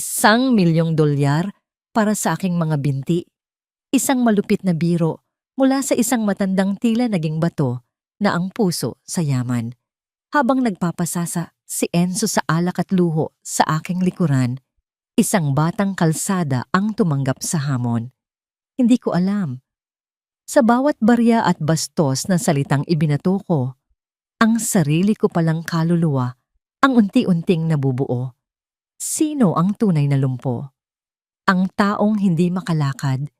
$1,000,000 para sa aking mga binti. Isang malupit na biro mula sa isang matandang tila naging bato na ang puso sa yaman. Habang nagpapasasa si Enzo sa alak at luho sa aking likuran, isang batang kalsada ang tumanggap sa hamon. Hindi ko alam. Sa bawat barya at bastos na salitang ibinato ko, ang sarili ko palang kaluluwa ang unti-unting nabubuo. Sino ang tunay na lumpo? Ang taong hindi makalakad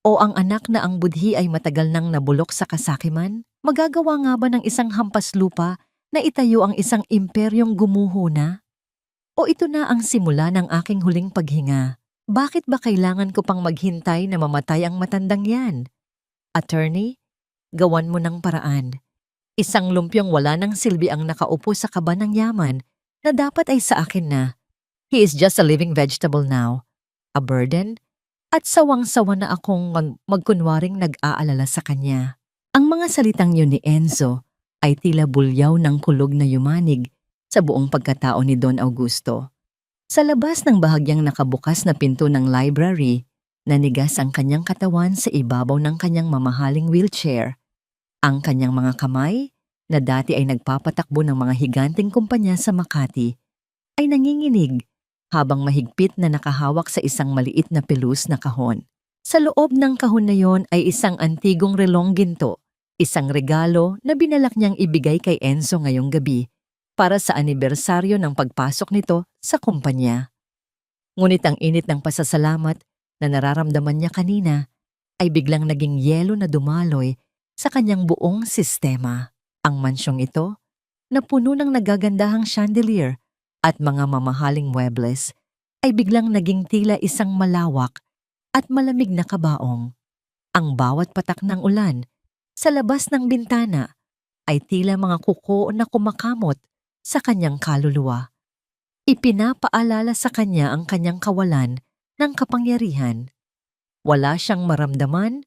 o ang anak na ang budhi ay matagal nang nabulok sa kasakiman? Magagawa nga ba ng isang hampas lupa na itayo ang isang imperyong gumuho na? O ito na ang simula ng aking huling paghinga? Bakit ba kailangan ko pang maghintay na mamatay ang matandang yan? Attorney, gawan mo ng paraan. Isang lumpyong wala ng silbi ang nakaupo sa kaba ng yaman na dapat ay sa akin na. He is just a living vegetable now. A burden? At sawang-sawa na akong magkunwaring nag-aalala sa kanya. Ang mga salitang yun ni Enzo ay tila bulyaw ng kulog na yumanig sa buong pagkatao ni Don Augusto. Sa labas ng bahagyang nakabukas na pinto ng library, nanigas ang kanyang katawan sa ibabaw ng kanyang mamahaling wheelchair. Ang kanyang mga kamay, na dati ay nagpapatakbo ng mga higanting kumpanya sa Makati, ay nanginginig habang mahigpit na nakahawak sa isang maliit na pelus na kahon. Sa loob ng kahon na yon ay isang antigong relong ginto, isang regalo na binalak niyang ibigay kay Enzo ngayong gabi para sa anibersaryo ng pagpasok nito sa kumpanya. Ngunit ang init ng pasasalamat na nararamdaman niya kanina ay biglang naging yelo na dumaloy sa kanyang buong sistema. Ang mansyong ito, na puno ng nagagandahang chandelier at mga mamahaling muebles, ay biglang naging tila isang malawak at malamig na kabaong. Ang bawat patak ng ulan sa labas ng bintana ay tila mga kuko na kumakamot sa kanyang kaluluwa. Ipinapaalala sa kanya ang kanyang kawalan ng kapangyarihan. Wala siyang maramdaman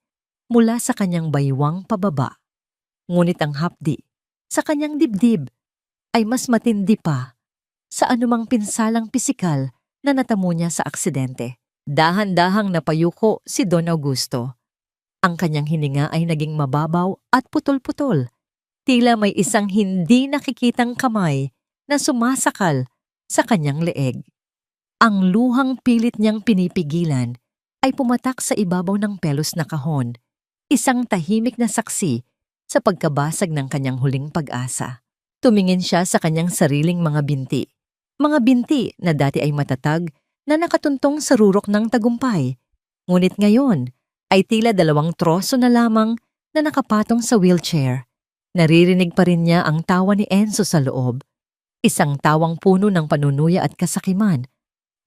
mula sa kanyang baywang pababa. Ngunit ang hapdi sa kanyang dibdib ay mas matindi pa sa anumang pinsalang pisikal na natamo niya sa aksidente. Dahan-dahang napayuko si Don Augusto. Ang kanyang hininga ay naging mababaw at putol-putol. Tila may isang hindi nakikitang kamay na sumasakal sa kanyang leeg. Ang luhang pilit niyang pinipigilan ay pumatak sa ibabaw ng pelos na kahon, isang tahimik na saksi sa pagkabasag ng kanyang huling pag-asa. Tumingin siya sa kanyang sariling mga binti. Mga binti na dati ay matatag na nakatuntong sa rurok ng tagumpay. Ngunit ngayon ay tila 2 troso na lamang na nakapatong sa wheelchair. Naririnig pa rin niya ang tawa ni Enzo sa loob. Isang tawang puno ng panunuya at kasakiman.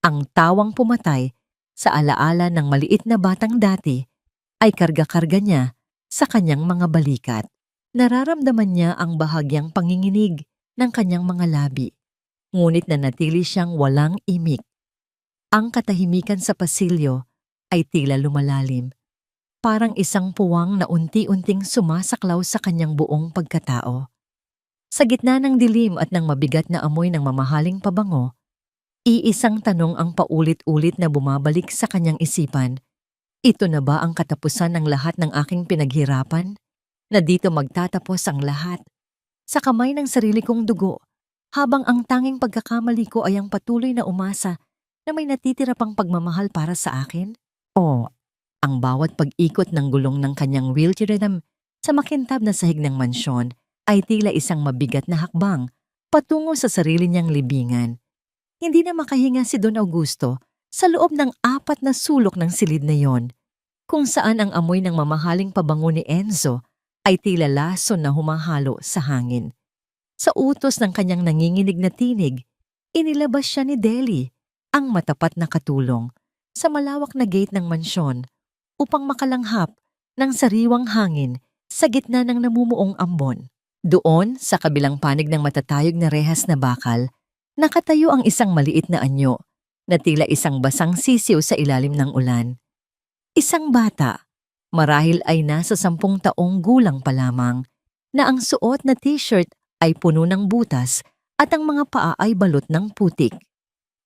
Ang tawang pumatay sa alaala ng maliit na batang dati ay karga-karga niya sa kanyang mga balikat. Nararamdaman niya ang bahagyang panginginig ng kanyang mga labi. Ngunit nanatili siyang walang imik. Ang katahimikan sa pasilyo ay tila lumalalim. Parang isang puwang na unti-unting sumasaklaw sa kanyang buong pagkatao. Sa gitna ng dilim at ng mabigat na amoy ng mamahaling pabango, iisang tanong ang paulit-ulit na bumabalik sa kanyang isipan. Ito na ba ang katapusan ng lahat ng aking pinaghirapan? Na dito magtatapos ang lahat sa kamay ng sarili kong dugo, habang ang tanging pagkakamali ko ay ang patuloy na umasa na may natitira pang pagmamahal para sa akin? O ang bawat pag-ikot ng gulong ng kanyang wheelchair sa makintab na sahig ng mansyon ay tila isang mabigat na hakbang patungo sa sarili niyang libingan. Hindi na makahinga si Don Augusto sa loob ng 4 na sulok ng silid na yon, kung saan ang amoy ng mamahaling pabango ni Enzo ay tila lason na humahalo sa hangin. Sa utos ng kanyang nanginginig na tinig, inilabas siya ni Deli, ang matapat na katulong, sa malawak na gate ng mansyon upang makalanghap ng sariwang hangin sa gitna ng namumuong ambon. Doon, sa kabilang panig ng matatayog na rehas na bakal, nakatayo ang isang maliit na anyo na tila isang basang sisiw sa ilalim ng ulan. Isang bata, marahil ay nasa 10 taong gulang pa lamang, na ang suot na t-shirt ay puno ng butas at ang mga paa ay balot ng putik.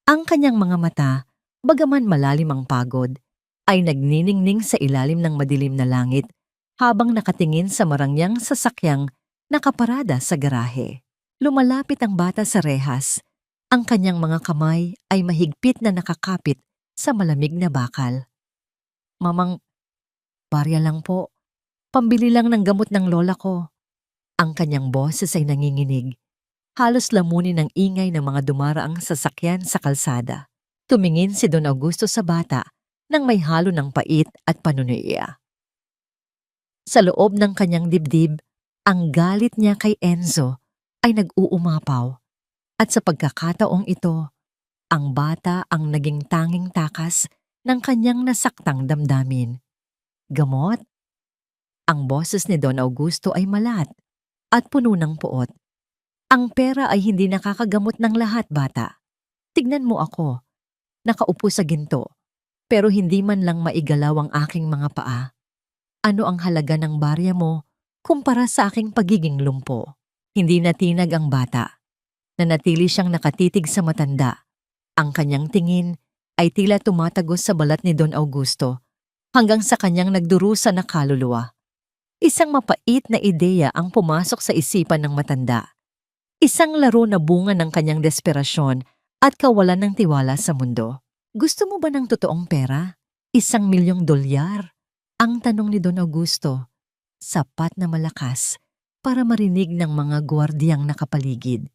Ang kanyang mga mata Bagaman malalim ang pagod, ay nagniningning sa ilalim ng madilim na langit habang nakatingin sa marangyang sasakyang nakaparada sa garahe. Lumalapit ang bata sa rehas. Ang kanyang mga kamay ay mahigpit na nakakapit sa malamig na bakal. Mamang, barya lang po. Pambili lang ng gamot ng lola ko. Ang kanyang boses ay nanginginig. Halos lamunin ng ingay ng mga dumaraang sasakyan sa kalsada. Tumingin si Don Augusto sa bata nang may halo ng pait at panunuiya. Sa loob ng kanyang dibdib, ang galit niya kay Enzo ay nag-uumapaw. At sa pagkakataong ito, ang bata ang naging tanging takas ng kanyang nasaktang damdamin. Gamot? Ang boses ni Don Augusto ay malat at puno ng puot. Ang pera ay hindi nakakagamot ng lahat, bata. Tignan mo ako. Nakaupo sa ginto, pero hindi man lang maigalaw ang aking mga paa. Ano ang halaga ng barya mo kumpara sa aking pagiging lumpo? Hindi natinag ang bata. Nanatili siyang nakatitig sa matanda. Ang kanyang tingin ay tila tumatagos sa balat ni Don Augusto hanggang sa kanyang nagdurusa na kaluluwa. Isang mapait na ideya ang pumasok sa isipan ng matanda. Isang laro na bunga ng kanyang desperasyon at kawalan ng tiwala sa mundo. Gusto mo ba ng totoong pera? $1,000,000? Ang tanong ni Don Augusto, sapat na malakas para marinig ng mga gwardiyang nakapaligid.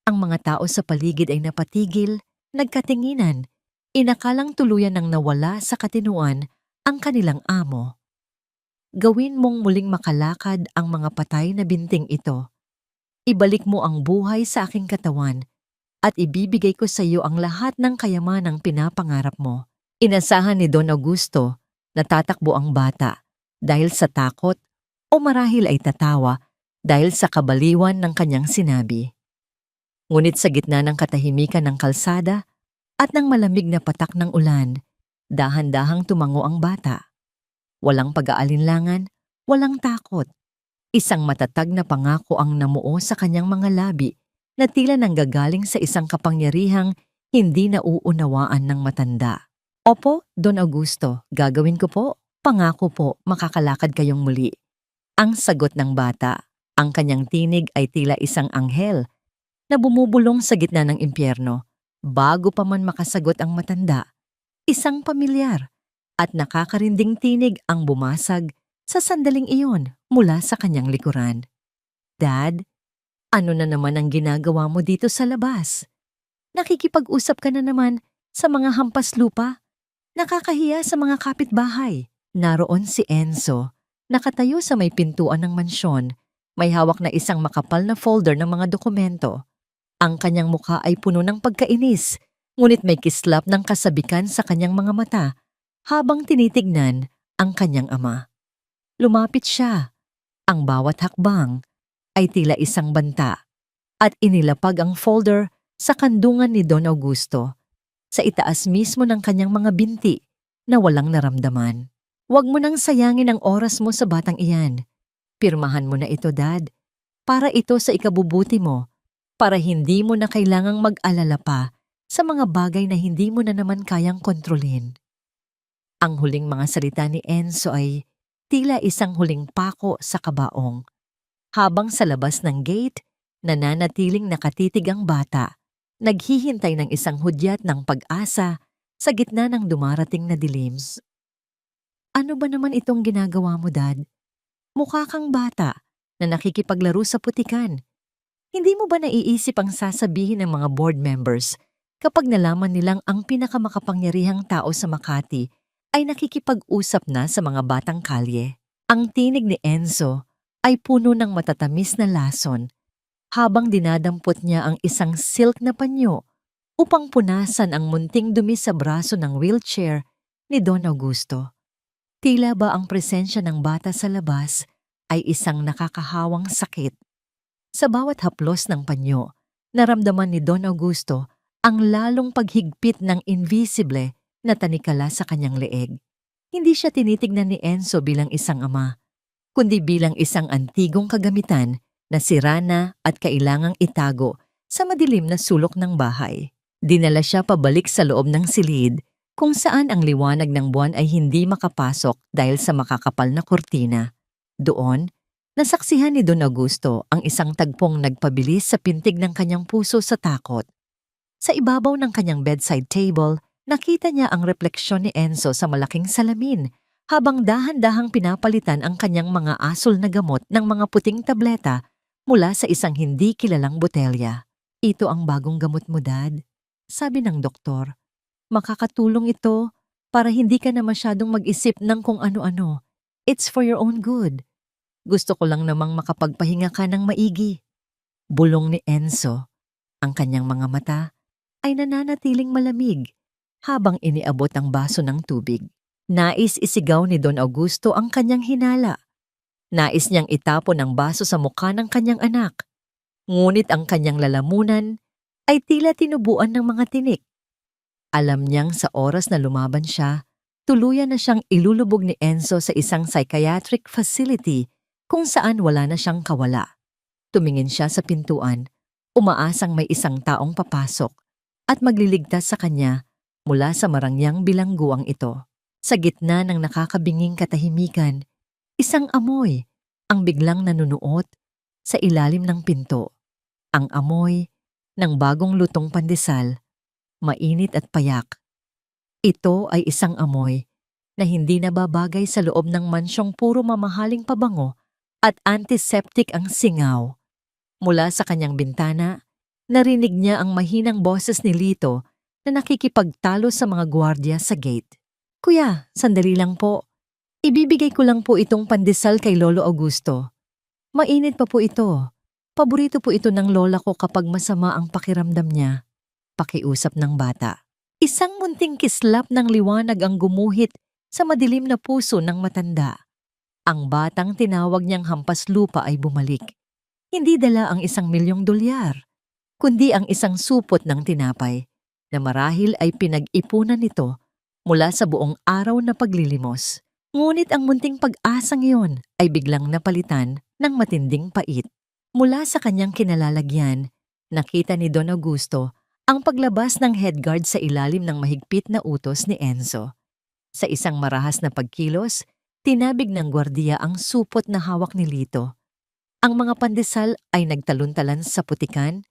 Ang mga tao sa paligid ay napatigil, nagkatinginan, inakalang tuluyan ng nawala sa katinuan ang kanilang amo. Gawin mong muling makalakad ang mga patay na binting ito. Ibalik mo ang buhay sa aking katawan at ibibigay ko sa iyo ang lahat ng kayamanang pinapangarap mo. Inasahan ni Don Augusto na tatakbo ang bata dahil sa takot o marahil ay tatawa dahil sa kabaliwan ng kanyang sinabi. Ngunit sa gitna ng katahimikan ng kalsada at ng malamig na patak ng ulan, dahan-dahang tumango ang bata. Walang pag-aalinlangan, walang takot. Isang matatag na pangako ang namuo sa kanyang mga labi na tila nanggagaling sa isang kapangyarihang hindi nauunawaan ng matanda. Opo, Don Augusto, gagawin ko po. Pangako po, makakalakad kayong muli. Ang sagot ng bata, ang kanyang tinig ay tila isang anghel na bumubulong sa gitna ng impyerno. Bago pa man makasagot ang matanda, isang pamilyar at nakakarinding tinig ang bumasag sa sandaling iyon mula sa kanyang likuran. Dad, ano na naman ang ginagawa mo dito sa labas? Nakikipag-usap ka na naman sa mga hampas lupa? Nakakahiya sa mga kapitbahay. Naroon si Enzo, nakatayo sa may pintuan ng mansyon, may hawak na isang makapal na folder ng mga dokumento. Ang kanyang mukha ay puno ng pagkainis, ngunit may kislap ng kasabikan sa kanyang mga mata habang tinitignan ang kanyang ama. Lumapit siya. Ang bawat hakbang ay tila isang banta at inilapag ang folder sa kandungan ni Don Augusto sa itaas mismo ng kanyang mga binti na walang naramdaman. Huwag mo nang sayangin ang oras mo sa batang iyan. Pirmahan mo na ito, Dad, para ito sa ikabubuti mo, para hindi mo na kailangang mag-alala pa sa mga bagay na hindi mo na naman kayang kontrolin. Ang huling mga salita ni Enzo ay tila isang huling pako sa kabaong. Habang sa labas ng gate, nananatiling nakatitig ang bata, naghihintay ng isang hudyat ng pag-asa sa gitna ng dumarating na dilim. Ano ba naman itong ginagawa mo, Dad? Mukha kang bata na nakikipaglaro sa putikan. Hindi mo ba naiisip ang sasabihin ng mga board members kapag nalaman nilang ang pinakamakapangyarihang tao sa Makati ay nakikipag-usap na sa mga batang kalye? Ang tinig ni Enzo ay puno ng matatamis na lason habang dinadampot niya ang isang silk na panyo upang punasan ang munting dumi sa braso ng wheelchair ni Don Augusto. Tila ba ang presensya ng bata sa labas ay isang nakakahawang sakit. Sa bawat haplos ng panyo, naramdaman ni Don Augusto ang lalong paghigpit ng invisible na tanikala sa kanyang leeg. Hindi siya tinitignan ni Enzo bilang isang ama, kundi bilang isang antigong kagamitan na sira na at kailangang itago sa madilim na sulok ng bahay. Dinala siya pabalik sa loob ng silid kung saan ang liwanag ng buwan ay hindi makapasok dahil sa makakapal na kurtina. Doon, nasaksihan ni Don Augusto ang isang tagpong nagpabilis sa pintig ng kanyang puso sa takot. Sa ibabaw ng kanyang bedside table, nakita niya ang refleksyon ni Enzo sa malaking salamin habang dahan-dahang pinapalitan ang kanyang mga asul na gamot ng mga puting tableta mula sa isang hindi kilalang botelya. "Ito ang bagong gamot mo, Dad," sabi ng doktor. "Makakatulong ito para hindi ka na masyadong mag-isip ng kung ano-ano. It's for your own good. Gusto ko lang namang makapagpahinga ka ng maigi." Bulong ni Enzo. Ang kanyang mga mata ay nananatiling malamig habang iniabot ang baso ng tubig. Nais isigaw ni Don Augusto ang kanyang hinala. Nais niyang itapon ang baso sa mukha ng kanyang anak. Ngunit ang kanyang lalamunan ay tila tinubuan ng mga tinik. Alam niyang sa oras na lumaban siya, tuluyan na siyang ilulubog ni Enzo sa isang psychiatric facility kung saan wala na siyang kawala. Tumingin siya sa pintuan, umaasang may isang taong papasok at magliligtas sa kanya mula sa marangyang bilangguang ito. Sa gitna ng nakakabinging katahimikan, isang amoy ang biglang nanunuot sa ilalim ng pinto. Ang amoy ng bagong lutong pandesal, mainit at payak. Ito ay isang amoy na hindi nababagay sa loob ng mansyong puro mamahaling pabango at antiseptic ang singaw. Mula sa kanyang bintana, narinig niya ang mahinang boses ni Lito na nakikipagtalo sa mga gwardiya sa gate. "Kuya, sandali lang po. Ibibigay ko lang po itong pandesal kay Lolo Augusto. Mainit pa po ito. Paborito po ito ng lola ko kapag masama ang pakiramdam niya." Pakiusap ng bata. Isang munting kislap ng liwanag ang gumuhit sa madilim na puso ng matanda. Ang batang tinawag niyang hampas lupa ay bumalik. Hindi dala ang $1,000,000, kundi ang isang supot ng tinapay na marahil ay pinag-ipunan nito mula sa buong araw na paglilimos. Ngunit ang munting pag-asang iyon ay biglang napalitan ng matinding pait. Mula sa kanyang kinalalagyan, nakita ni Don Augusto ang paglabas ng headguard sa ilalim ng mahigpit na utos ni Enzo. Sa isang marahas na pagkilos, tinabig ng gwardiya ang supot na hawak ni Lito. Ang mga pandesal ay nagtalon-talan sa putikan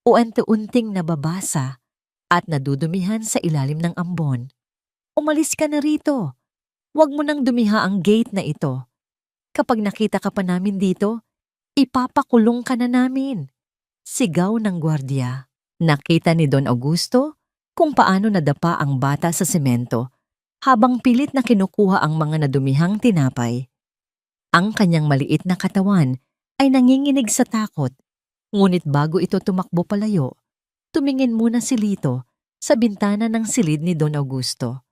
o unti-unting nababasa at nadudumihan sa ilalim ng ambon. "Umalis ka na rito. Huwag mo nang dumiha ang gate na ito. Kapag nakita ka pa namin dito, ipapakulong ka na namin." Sigaw ng gwardiya. Nakita ni Don Augusto kung paano nadapa ang bata sa semento habang pilit na kinukuha ang mga nadumihang tinapay. Ang kanyang maliit na katawan ay nanginginig sa takot, ngunit bago ito tumakbo palayo, tumingin muna si Lito sa bintana ng silid ni Don Augusto.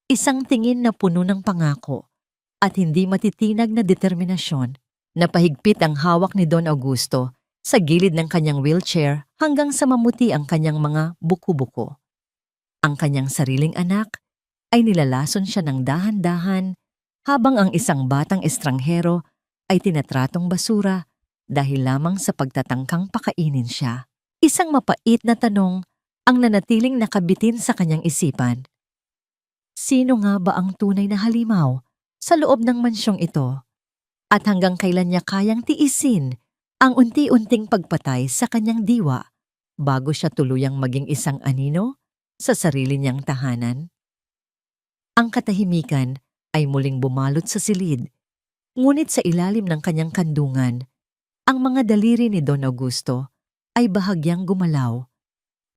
Isang tingin na puno ng pangako at hindi matitinag na determinasyon. Napahigpit ang hawak ni Don Augusto sa gilid ng kanyang wheelchair hanggang sa mamuti ang kanyang mga buko-buko. Ang kanyang sariling anak ay nilalason siya ng dahan-dahan habang ang isang batang estranghero ay tinatratong basura dahil lamang sa pagtatangkang pakainin siya. Isang mapait na tanong ang nanatiling nakabitin sa kanyang isipan. Sino nga ba ang tunay na halimaw sa loob ng mansyong ito? At hanggang kailan niya kayang tiisin ang unti-unting pagpatay sa kanyang diwa bago siya tuluyang maging isang anino sa sarili niyang tahanan? Ang katahimikan ay muling bumalot sa silid, ngunit sa ilalim ng kanyang kandungan, ang mga daliri ni Don Augusto ay bahagyang gumalaw.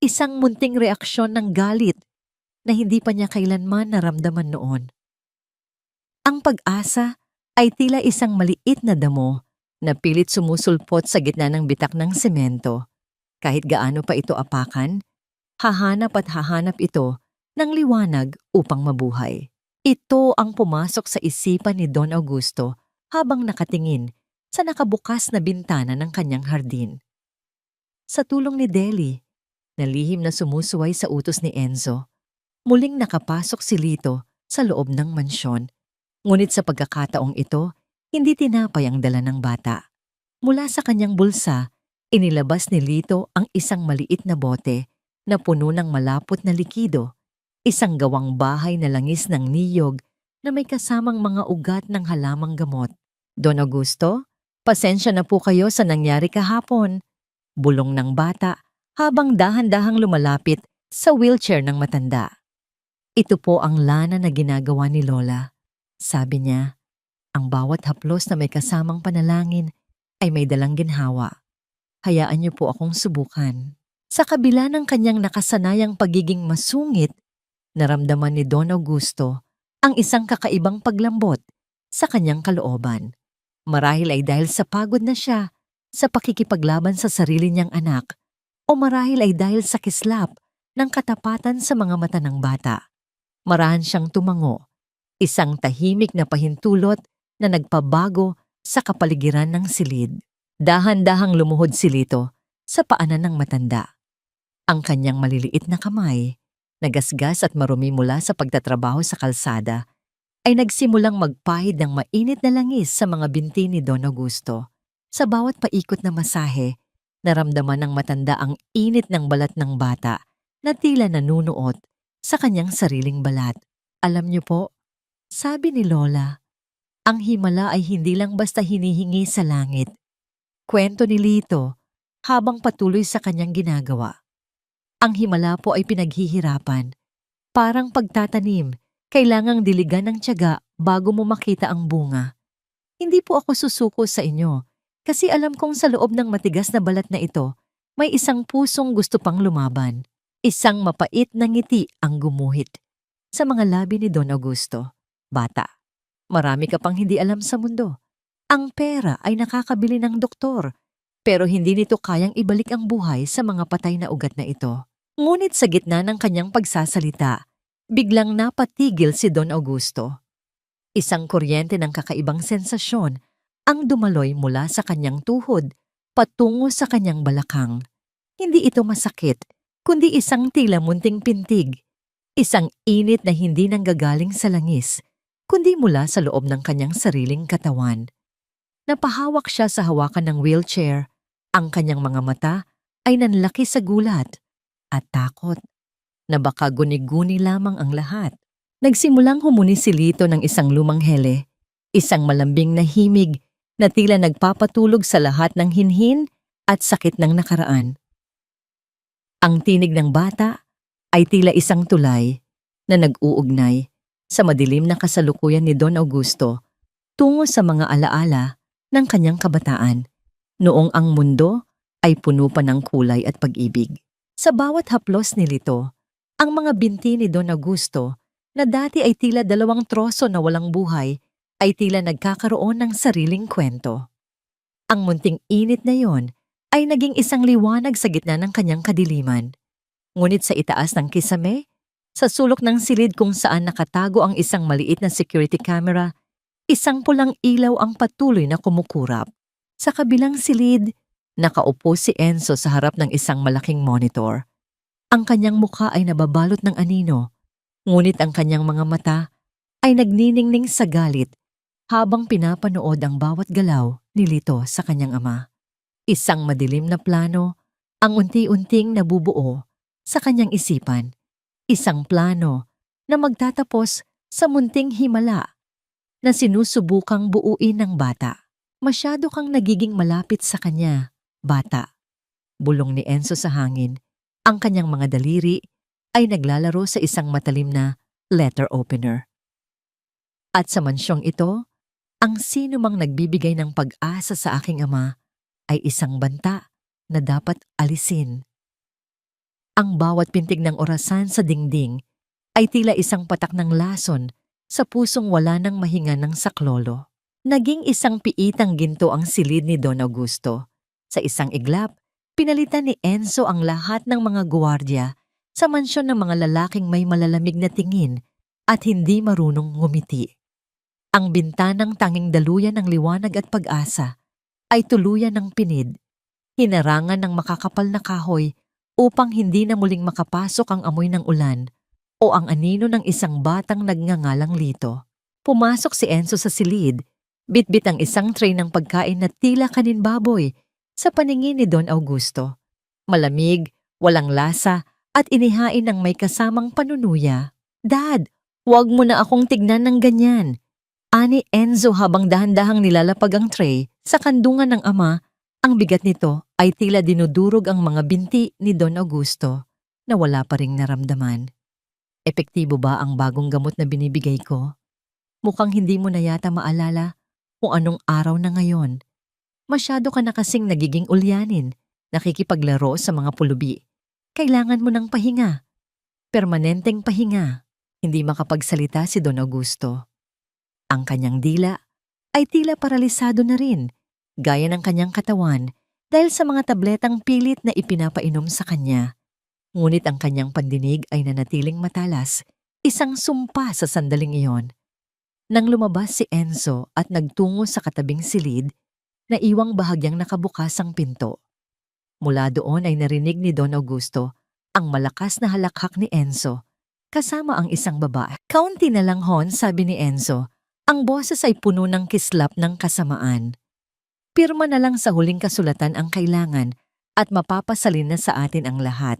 Isang munting reaksyon ng galit na hindi pa niya kailanman naramdaman noon. Ang pag-asa ay tila isang maliit na damo na pilit sumusulpot sa gitna ng bitak ng semento. Kahit gaano pa ito apakan, hahanap at hahanap ito ng liwanag upang mabuhay. Ito ang pumasok sa isipan ni Don Augusto habang nakatingin sa nakabukas na bintana ng kanyang hardin. Sa tulong ni Deli, na lihim na sumusuway sa utos ni Enzo, muling nakapasok si Lito sa loob ng mansyon. Ngunit sa pagkakataong ito, hindi tinapay ang dala ng bata. Mula sa kanyang bulsa, inilabas ni Lito ang isang maliit na bote na puno ng malapot na likido. Isang gawang bahay na langis ng niyog na may kasamang mga ugat ng halamang gamot. Don Augusto, pasensya na po kayo sa nangyari kahapon. Bulong ng bata habang dahan-dahang lumalapit sa wheelchair ng matanda. Ito po ang lana na ginagawa ni Lola. Sabi niya, ang bawat haplos na may kasamang panalangin ay may dalang ginhawa. Hayaan niyo po akong subukan. Sa kabila ng kanyang nakasanayang pagiging masungit, naramdaman ni Don Augusto ang isang kakaibang paglambot sa kanyang kalooban. Marahil ay dahil sa pagod na siya sa pakikipaglaban sa sarili niyang anak o marahil ay dahil sa kislap ng katapatan sa mga mata ng bata. Marahan siyang tumango, isang tahimik na pahintulot na nagpabago sa kapaligiran ng silid. Dahan-dahang lumuhod si Lito sa paanan ng matanda. Ang kanyang maliliit na kamay, nagasgas at marumi mula sa pagtatrabaho sa kalsada, ay nagsimulang magpahid ng mainit na langis sa mga binti ni Don Augusto. Sa bawat paikot na masahe, naramdaman ng matanda ang init ng balat ng bata na tila nanunuot sa kanyang sariling balat. Alam niyo po, sabi ni Lola, ang himala ay hindi lang basta hinihingi sa langit. Kwento ni Lito habang patuloy sa kanyang ginagawa. Ang himala po ay pinaghihirapan. Parang pagtatanim, kailangang diligan ng tiyaga bago mo makita ang bunga. Hindi po ako susuko sa inyo kasi alam kong sa loob ng matigas na balat na ito, may isang pusong gusto pang lumaban. Isang mapait na ngiti ang gumuhit sa mga labi ni Don Augusto. Bata, marami ka pang hindi alam sa mundo. Ang pera ay nakakabili ng doktor, pero hindi nito kayang ibalik ang buhay sa mga patay na ugat na ito. Ngunit sa gitna ng kanyang pagsasalita, biglang napatigil si Don Augusto. Isang kuryente ng kakaibang sensasyon ang dumaloy mula sa kanyang tuhod patungo sa kanyang balakang. Hindi ito masakit, kundi isang tila munting pintig. Isang init na hindi nanggagaling sa langis, kundi mula sa loob ng kanyang sariling katawan. Napahawak siya sa hawakan ng wheelchair. Ang kanyang mga mata ay nanlaki sa gulat at takot na baka guni-guni lamang ang lahat. Nagsimulang humuni si Lito ng isang lumang hele, isang malambing na himig na tila nagpapatulog sa lahat ng hinhin at sakit ng nakaraan. Ang tinig ng bata ay tila isang tulay na nag-uugnay sa madilim na kasalukuyan ni Don Augusto tungo sa mga alaala ng kanyang kabataan, noong ang mundo ay puno pa ng kulay at pag-ibig. Sa bawat haplos ni Lito, ang mga binti ni Don Augusto na dati ay tila dalawang troso na walang buhay ay tila nagkakaroon ng sariling kwento. Ang munting init na yon ay naging isang liwanag sa gitna ng kanyang kadiliman. Ngunit sa itaas ng kisame, sa sulok ng silid kung saan nakatago ang isang maliit na security camera, isang pulang ilaw ang patuloy na kumukurap. Sa kabilang silid, nakaupo si Enzo sa harap ng isang malaking monitor. Ang kanyang mukha ay nababalot ng anino, ngunit ang kanyang mga mata ay nagniningning sa galit habang pinapanood ang bawat galaw ni Lito sa kanyang ama. Isang madilim na plano ang unti-unting nabubuo sa kanyang isipan. Isang plano na magtatapos sa munting himala na sinusubukang buuin ng bata. Masyado kang nagiging malapit sa kanya, bata. Bulong ni Enzo sa hangin. Ang kanyang mga daliri ay naglalaro sa isang matalim na letter opener. At sa mansyong ito, ang sino mang nagbibigay ng pag-asa sa aking ama ay isang banta na dapat alisin. Ang bawat pintig ng orasan sa dingding ay tila isang patak ng lason sa pusong wala nang mahinga ng saklolo. Naging isang piitang ginto ang silid ni Don Augusto. Sa isang iglap, pinalitan ni Enzo ang lahat ng mga guwardiya sa mansyon ng mga lalaking may malalamig na tingin at hindi marunong ngumiti. Ang bintanang tanging daluyan ng liwanag at pag-asa ay tuluyan ng pinid, hinarangan ng makakapal na kahoy upang hindi na muling makapasok ang amoy ng ulan o ang anino ng isang batang nagngangalang Lito. Pumasok si Enzo sa silid, bitbit ang isang tray ng pagkain na tila kaninbaboy sa paningin ni Don Augusto. Malamig, walang lasa at inihain ng may kasamang panunuya. "Dad, huwag mo na akong tignan ng ganyan," ani Enzo habang dahan-dahang nilalapag ang tray sa kandungan ng ama. Ang bigat nito ay tila dinudurog ang mga binti ni Don Augusto na wala pa ring naramdaman. "Epektibo ba ang bagong gamot na binibigay ko? Mukhang hindi mo na yata maalala kung anong araw na ngayon. Masyado ka na kasing nagiging ulyanin, nakikipaglaro sa mga pulubi. Kailangan mo ng pahinga, permanenteng pahinga." Hindi makapagsalita si Don Augusto. Ang kanyang dila ay tila paralisado na rin, gaya ng kanyang katawan dahil sa mga tabletang pilit na ipinapainom sa kanya. Ngunit ang kanyang pandinig ay nanatiling matalas, isang sumpa sa sandaling iyon. Nang lumabas si Enzo at nagtungo sa katabing silid, naiwang bahagyang nakabukas ang pinto. Mula doon ay narinig ni Don Augusto ang malakas na halakhak ni Enzo, kasama ang isang babae. "Kaunti na lang hon," sabi ni Enzo. Ang boses ay puno ng kislap ng kasamaan. "Pirma na lang sa huling kasulatan ang kailangan at mapapasalin na sa atin ang lahat.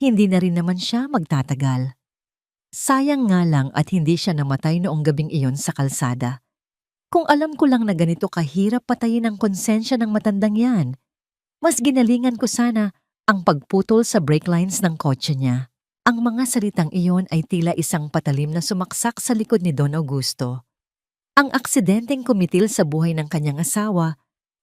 Hindi na rin naman siya magtatagal." Sayang nga lang at hindi siya namatay noong gabing iyon sa kalsada. Kung alam ko lang na ganito kahirap patayin ang konsensya ng matandang yan, mas ginalingan ko sana ang pagputol sa brake lines ng kotse niya. Ang mga salitang iyon ay tila isang patalim na sumaksak sa likod ni Don Augusto. Ang aksidenteng kumitil sa buhay ng kanyang asawa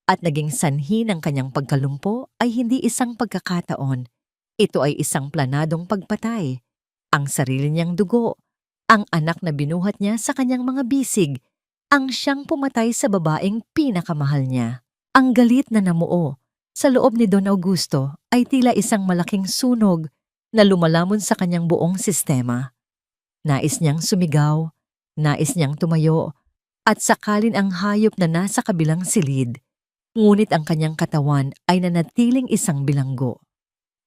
at naging sanhi ng kanyang pagkalumpo ay hindi isang pagkakataon. Ito ay isang planadong pagpatay. Ang sarili niyang dugo, ang anak na binuhat niya sa kanyang mga bisig, ang siyang pumatay sa babaeng pinakamahal niya. Ang galit na namuo sa loob ni Don Augusto ay tila isang malaking sunog na lumalamon sa kanyang buong sistema. Nais niyang sumigaw, nais niyang tumayo, at sakalin ang hayop na nasa kabilang silid. Ngunit ang kanyang katawan ay nanatiling isang bilanggo.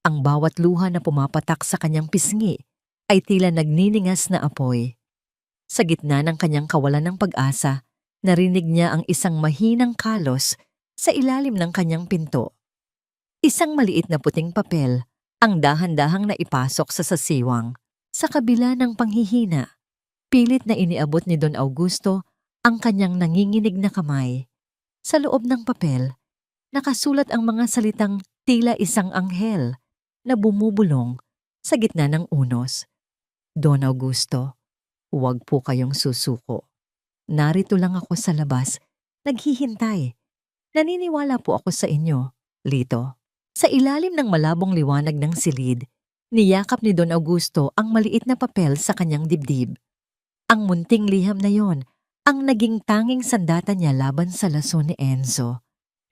Ang bawat luha na pumapatak sa kanyang pisngi ay tila nagniningas na apoy. Sa gitna ng kanyang kawalan ng pag-asa, narinig niya ang isang mahinang kalos sa ilalim ng kanyang pinto. Isang maliit na puting papel ang dahan-dahang naipasok sa sasiwang. Sa kabila ng panghihina, pilit na iniabot ni Don Augusto ang kanyang nanginginig na kamay. Sa loob ng papel, nakasulat ang mga salitang tila isang anghel na bumubulong sa gitna ng unos. "Don Augusto, huwag po kayong susuko. Narito lang ako sa labas, naghihintay. Naniniwala po ako sa inyo, Lito." Sa ilalim ng malabong liwanag ng silid, niyakap ni Don Augusto ang maliit na papel sa kanyang dibdib. Ang munting liham na yon ang naging tanging sandata niya laban sa lason ni Enzo.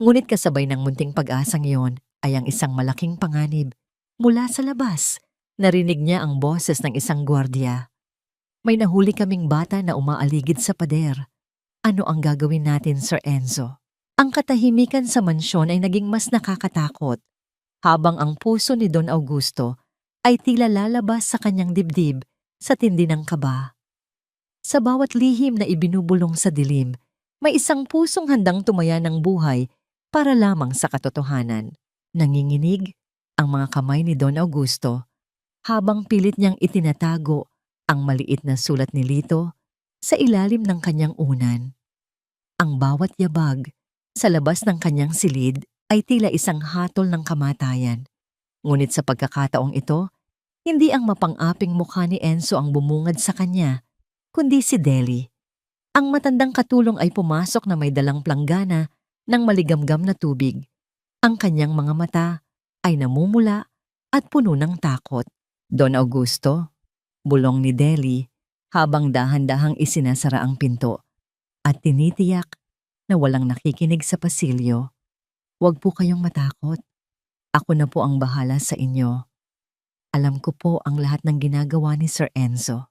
Ngunit kasabay ng munting pag-asang iyon ay ang isang malaking panganib. Mula sa labas, narinig niya ang boses ng isang gwardiya. "May nahuli kaming bata na umaaligid sa pader. Ano ang gagawin natin, Sir Enzo?" Ang katahimikan sa mansyon ay naging mas nakakatakot, habang ang puso ni Don Augusto ay tila lalabas sa kanyang dibdib sa tindi ng kaba. Sa bawat lihim na ibinubulong sa dilim, may isang pusong handang tumaya ng buhay para lamang sa katotohanan. Nanginginig ang mga kamay ni Don Augusto habang pilit niyang itinatago ang maliit na sulat ni Lito sa ilalim ng kanyang unan. Ang bawat yabag sa labas ng kanyang silid ay tila isang hatol ng kamatayan. Ngunit sa pagkakataong ito, hindi ang mapang-aping mukha ni Enzo ang bumungad sa kanya, kundi si Deli. Ang matandang katulong ay pumasok na may dalang planggana ng maligamgam na tubig. Ang kanyang mga mata ay namumula at puno ng takot. "Don Augusto," bulong ni Deli habang dahan-dahang isinasara ang pinto at tinitiyak na walang nakikinig sa pasilyo. "Huwag po kayong matakot. Ako na po ang bahala sa inyo. Alam ko po ang lahat ng ginagawa ni Sir Enzo."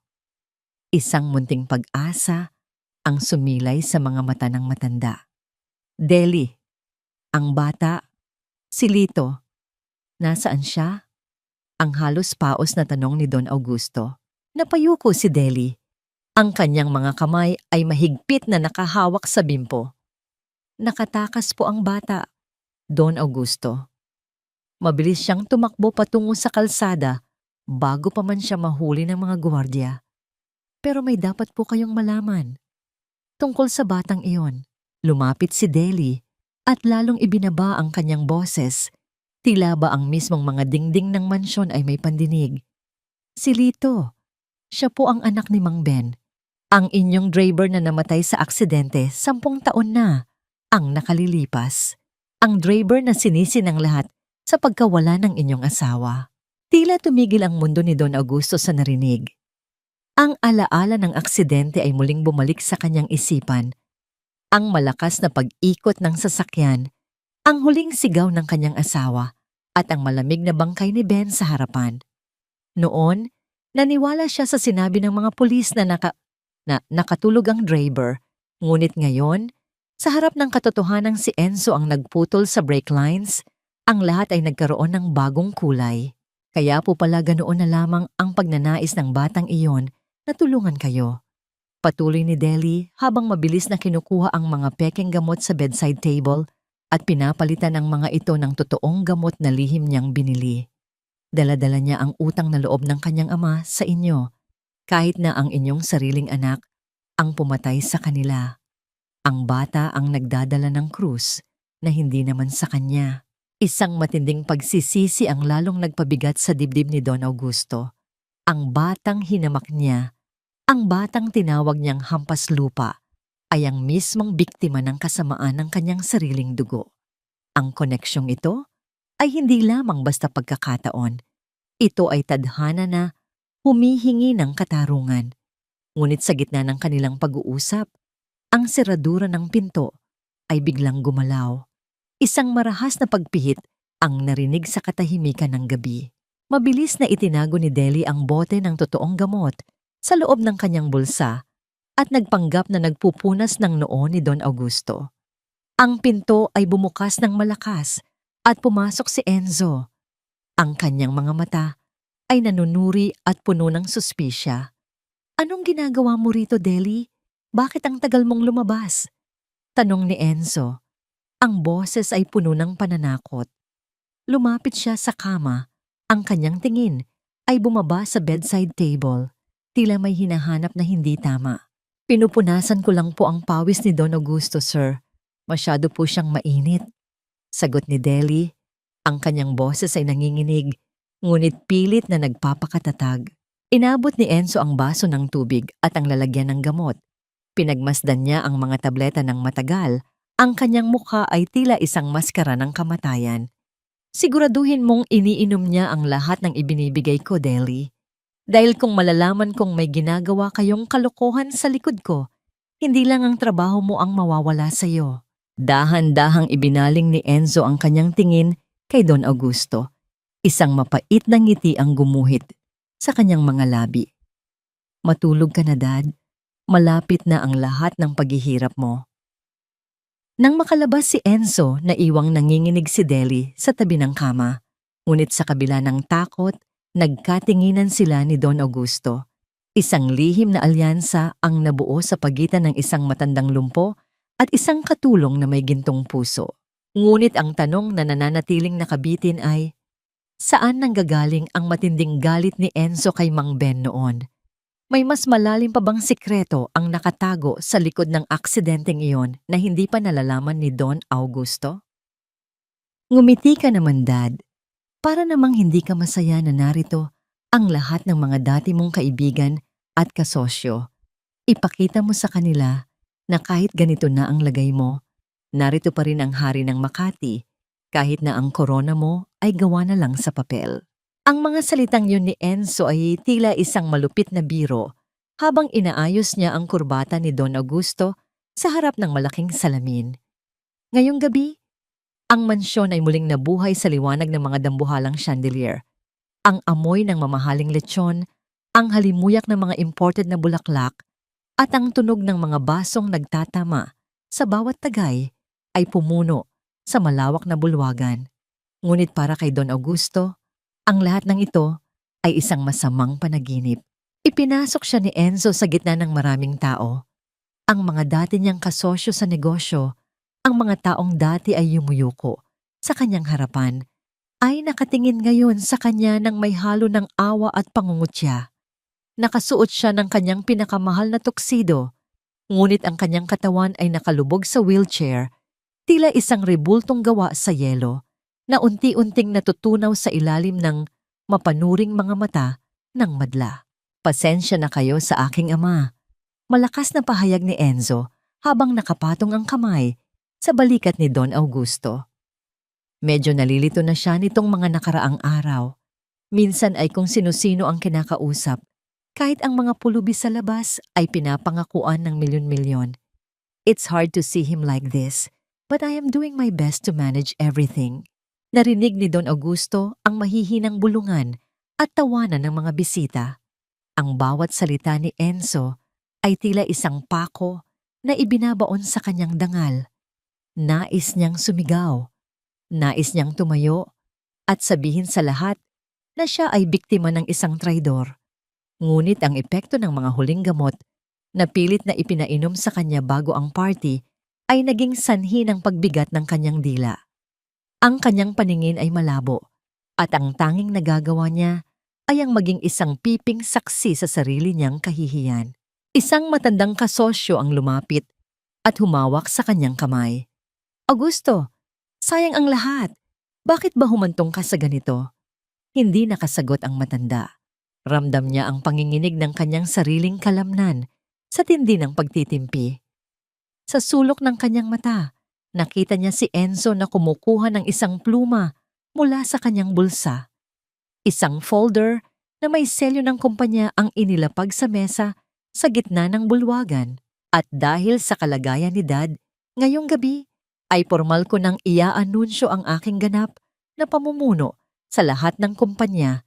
Isang munting pag-asa ang sumilay sa mga mata ng matanda. "Deli, ang bata, si Lito, nasaan siya?" Ang halos paos na tanong ni Don Augusto. Napayuko si Deli. Ang kanyang mga kamay ay mahigpit na nakahawak sa bimpo. "Nakatakas po ang bata, Don Augusto." Mabilis siyang tumakbo patungo sa kalsada bago pa man siya mahuli ng mga gwardiya. Pero may dapat po kayong malaman. Tungkol sa batang iyon, lumapit si Deli at lalong ibinaba ang kanyang boses. Tila ba ang mismong mga dingding ng mansyon ay may pandinig. Si Lito, siya po ang anak ni Mang Ben. Ang inyong driver na namatay sa aksidente 10 taon na ang nakalilipas. Ang driver na sinisi ng lahat sa pagkawala ng inyong asawa. Tila tumigil ang mundo ni Don Augusto sa narinig. Ang alaala ng aksidente ay muling bumalik sa kanyang isipan. Ang malakas na pag-ikot ng sasakyan, ang huling sigaw ng kanyang asawa, at ang malamig na bangkay ni Ben sa harapan. Noon, naniwala siya sa sinabi ng mga pulis na nakatulog ang driver, ngunit ngayon, sa harap ng katotohanang si Enzo ang nagputol sa brake lines, ang lahat ay nagkaroon ng bagong kulay. Kaya po pala ganoon na lamang ang pagnanais ng batang iyon na tulungan kayo. Patuloy ni Deli habang mabilis na kinukuha ang mga pekeng gamot sa bedside table at pinapalitan ang mga ito ng totoong gamot na lihim niyang binili. Dala-dala niya ang utang na loob ng kanyang ama sa inyo, kahit na ang inyong sariling anak ang pumatay sa kanila. Ang bata ang nagdadala ng krus na hindi naman sa kanya. Isang matinding pagsisisi ang lalong nagpabigat sa dibdib ni Don Augusto. Ang batang hinamak niya, ang batang tinawag niyang hampas lupa, ay ang mismong biktima ng kasamaan ng kanyang sariling dugo. Ang koneksyong ito ay hindi lamang basta pagkakataon. Ito ay tadhana na humihingi ng katarungan. Ngunit sa gitna ng kanilang pag-uusap, ang seradura ng pinto ay biglang gumalaw. Isang marahas na pagpihit ang narinig sa katahimikan ng gabi. Mabilis na itinago ni Deli ang bote ng totoong gamot sa loob ng kanyang bulsa at nagpanggap na nagpupunas ng noo ni Don Augusto. Ang pinto ay bumukas ng malakas at pumasok si Enzo. Ang kanyang mga mata ay nanunuri at puno ng suspisya. "Anong ginagawa mo rito, Deli? Bakit ang tagal mong lumabas?" tanong ni Enzo. Ang boses ay puno ng pananakot. Lumapit siya sa kama. Ang kanyang tingin ay bumaba sa bedside table. Tila may hinahanap na hindi tama. "Pinupunasan ko lang po ang pawis ni Don Augusto, sir. Masyado po siyang mainit." Sagot ni Deli. Ang kanyang boses ay nanginginig, ngunit pilit na nagpapakatatag. Inabot ni Enzo ang baso ng tubig at ang lalagyan ng gamot. Pinagmasdan niya ang mga tableta ng matagal. Ang kanyang mukha ay tila isang maskara ng kamatayan. "Siguraduhin mong iniinom niya ang lahat ng ibinibigay ko, Deli. Dahil kung malalaman kong may ginagawa kayong kalokohan sa likod ko, hindi lang ang trabaho mo ang mawawala sa iyo." Dahan-dahang ibinaling ni Enzo ang kanyang tingin kay Don Augusto. Isang mapait na ngiti ang gumuhit sa kanyang mga labi. "Matulog ka na, Dad. Malapit na ang lahat ng paghihirap mo." Nang makalabas si Enzo, naiwang nanginginig si Deli sa tabi ng kama. Ngunit sa kabila ng takot, nagkatinginan sila ni Don Augusto. Isang lihim na alyansa ang nabuo sa pagitan ng isang matandang lumpo at isang katulong na may gintong puso. Ngunit ang tanong na nananatiling nakabitin ay, saan nanggagaling ang matinding galit ni Enzo kay Mang Ben noon? May mas malalim pa bang sikreto ang nakatago sa likod ng aksidenteng iyon na hindi pa nalalaman ni Don Augusto? Ngumiti ka naman, Dad. Para namang hindi ka masaya na narito ang lahat ng mga dati mong kaibigan at kasosyo. Ipakita mo sa kanila na kahit ganito na ang lagay mo, narito pa rin ang hari ng Makati, kahit na ang korona mo ay gawa na lang sa papel. Ang mga salitang yun ni Enzo ay tila isang malupit na biro habang inaayos niya ang kurbata ni Don Augusto sa harap ng malaking salamin. Ngayong gabi, ang mansyon ay muling nabuhay sa liwanag ng mga dambuhalang chandelier. Ang amoy ng mamahaling lechon, ang halimuyak ng mga imported na bulaklak, at ang tunog ng mga basong nagtatama sa bawat tagay ay pumuno sa malawak na bulwagan. Ngunit para kay Don Augusto, ang lahat ng ito ay isang masamang panaginip. Ipinasok siya ni Enzo sa gitna ng maraming tao. Ang mga dati niyang kasosyo sa negosyo, ang mga taong dati ay yumuyuko sa kanyang harapan, ay nakatingin ngayon sa kanya ng may halo ng awa at pangungutya. Nakasuot siya ng kanyang pinakamahal na tuksido, ngunit ang kanyang katawan ay nakalubog sa wheelchair, tila isang rebultong gawa sa yelo na unti-unting natutunaw sa ilalim ng mapanuring mga mata ng madla. Pasensya na kayo sa aking ama. Malakas na pahayag ni Enzo habang nakapatong ang kamay sa balikat ni Don Augusto. Medyo nalilito na siya nitong mga nakaraang araw. Minsan ay kung sino-sino ang kinakausap, kahit ang mga pulubi sa labas ay pinapangakuan ng milyon-milyon. It's hard to see him like this, but I am doing my best to manage everything. Narinig ni Don Augusto ang mahihinang bulungan at tawanan ng mga bisita. Ang bawat salita ni Enzo ay tila isang pako na ibinabaon sa kanyang dangal. Nais niyang sumigaw. Nais niyang tumayo at sabihin sa lahat na siya ay biktima ng isang traidor. Ngunit ang epekto ng mga huling gamot na pilit na ipinainom sa kanya bago ang party ay naging sanhi ng pagbigat ng kanyang dila. Ang kanyang paningin ay malabo at ang tanging nagagawa niya ay ang maging isang piping saksi sa sarili niyang kahihiyan. Isang matandang kasosyo ang lumapit at humawak sa kanyang kamay. Augusto, sayang ang lahat. Bakit ba humantong ka sa ganito? Hindi nakasagot ang matanda. Ramdam niya ang panginginig ng kanyang sariling kalamnan sa tindi ng pagtitimpi. Sa sulok ng kanyang mata, nakita niya si Enzo na kumukuha ng isang pluma mula sa kanyang bulsa. Isang folder na may selyo ng kumpanya ang inilapag sa mesa sa gitna ng bulwagan. At dahil sa kalagayan ni Dad, ngayong gabi ay formal ko nang iaanunsyo ang aking ganap na pamumuno sa lahat ng kumpanya.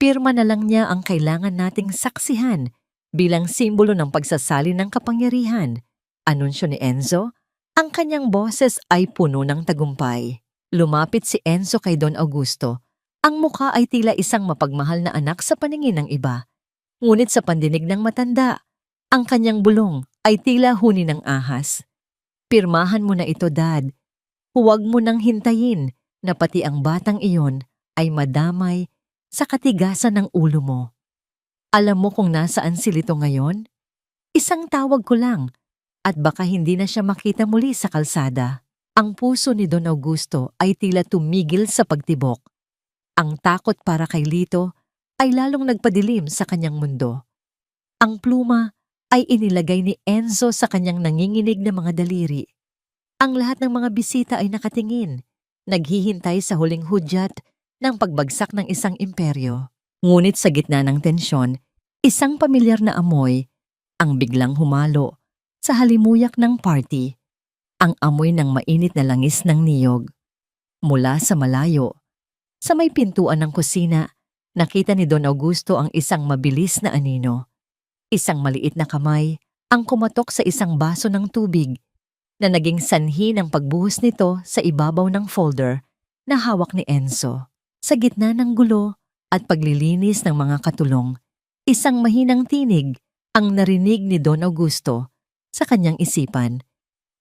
Pirma na lang niya ang kailangan nating saksihan bilang simbolo ng pagsasali ng kapangyarihan. Anunsyo ni Enzo, ang kanyang boses ay puno ng tagumpay. Lumapit si Enzo kay Don Augusto. Ang mukha ay tila isang mapagmahal na anak sa paningin ng iba. Ngunit sa pandinig ng matanda, ang kanyang bulong ay tila huni ng ahas. Pirmahan mo na ito, Dad. Huwag mo nang hintayin na pati ang batang iyon ay madamay sa katigasan ng ulo mo. Alam mo kung nasaan si Lito ngayon? Isang tawag ko lang at baka hindi na siya makita muli sa kalsada. Ang puso ni Don Augusto ay tila tumigil sa pagtibok. Ang takot para kay Lito ay lalong nagpadilim sa kanyang mundo. Ang pluma ay inilagay ni Enzo sa kanyang nanginginig na mga daliri. Ang lahat ng mga bisita ay nakatingin, naghihintay sa huling hudyat ng pagbagsak ng isang imperyo. Ngunit sa gitna ng tensyon, isang pamilyar na amoy ang biglang humalo sa halimuyak ng party. Ang amoy ng mainit na langis ng niyog. Mula sa malayo, sa may pintuan ng kusina, nakita ni Don Augusto ang isang mabilis na anino. Isang maliit na kamay ang kumatok sa isang baso ng tubig na naging sanhi ng pagbuhos nito sa ibabaw ng folder na hawak ni Enzo. Sa gitna ng gulo at paglilinis ng mga katulong, isang mahinang tinig ang narinig ni Don Augusto sa kanyang isipan,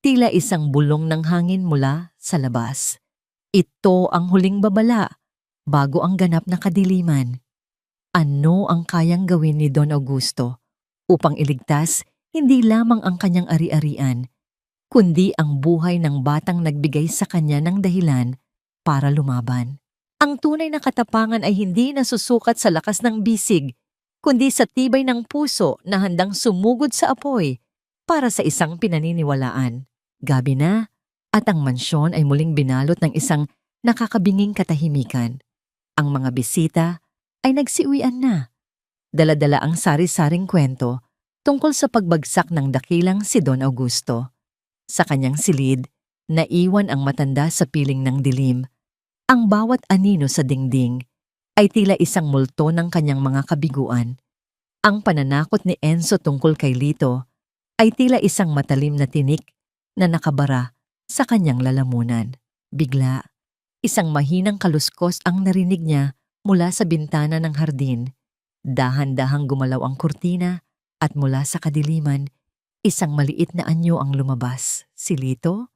tila isang bulong ng hangin mula sa labas. Ito ang huling babala bago ang ganap na kadiliman. Ano ang kayang gawin ni Don Augusto upang iligtas hindi lamang ang kanyang ari-arian, kundi ang buhay ng batang nagbigay sa kanya ng dahilan para lumaban? Ang tunay na katapangan ay hindi nasusukat sa lakas ng bisig, kundi sa tibay ng puso na handang sumugod sa apoy para sa isang pinaniniwalaan. Gabi na, at ang mansyon ay muling binalot ng isang nakakabinging katahimikan. Ang mga bisita ay nagsiuwian na. Dala-dala ang sari-saring kwento tungkol sa pagbagsak ng dakilang si Don Augusto. Sa kanyang silid, naiwan ang matanda sa piling ng dilim. Ang bawat anino sa dingding ay tila isang multo ng kanyang mga kabiguan. Ang pananakot ni Enzo tungkol kay Lito ay tila isang matalim na tinik na nakabara sa kanyang lalamunan. Bigla, isang mahinang kaluskos ang narinig niya mula sa bintana ng hardin. Dahan-dahang gumalaw ang kurtina at mula sa kadiliman, isang maliit na anyo ang lumabas. Si Lito,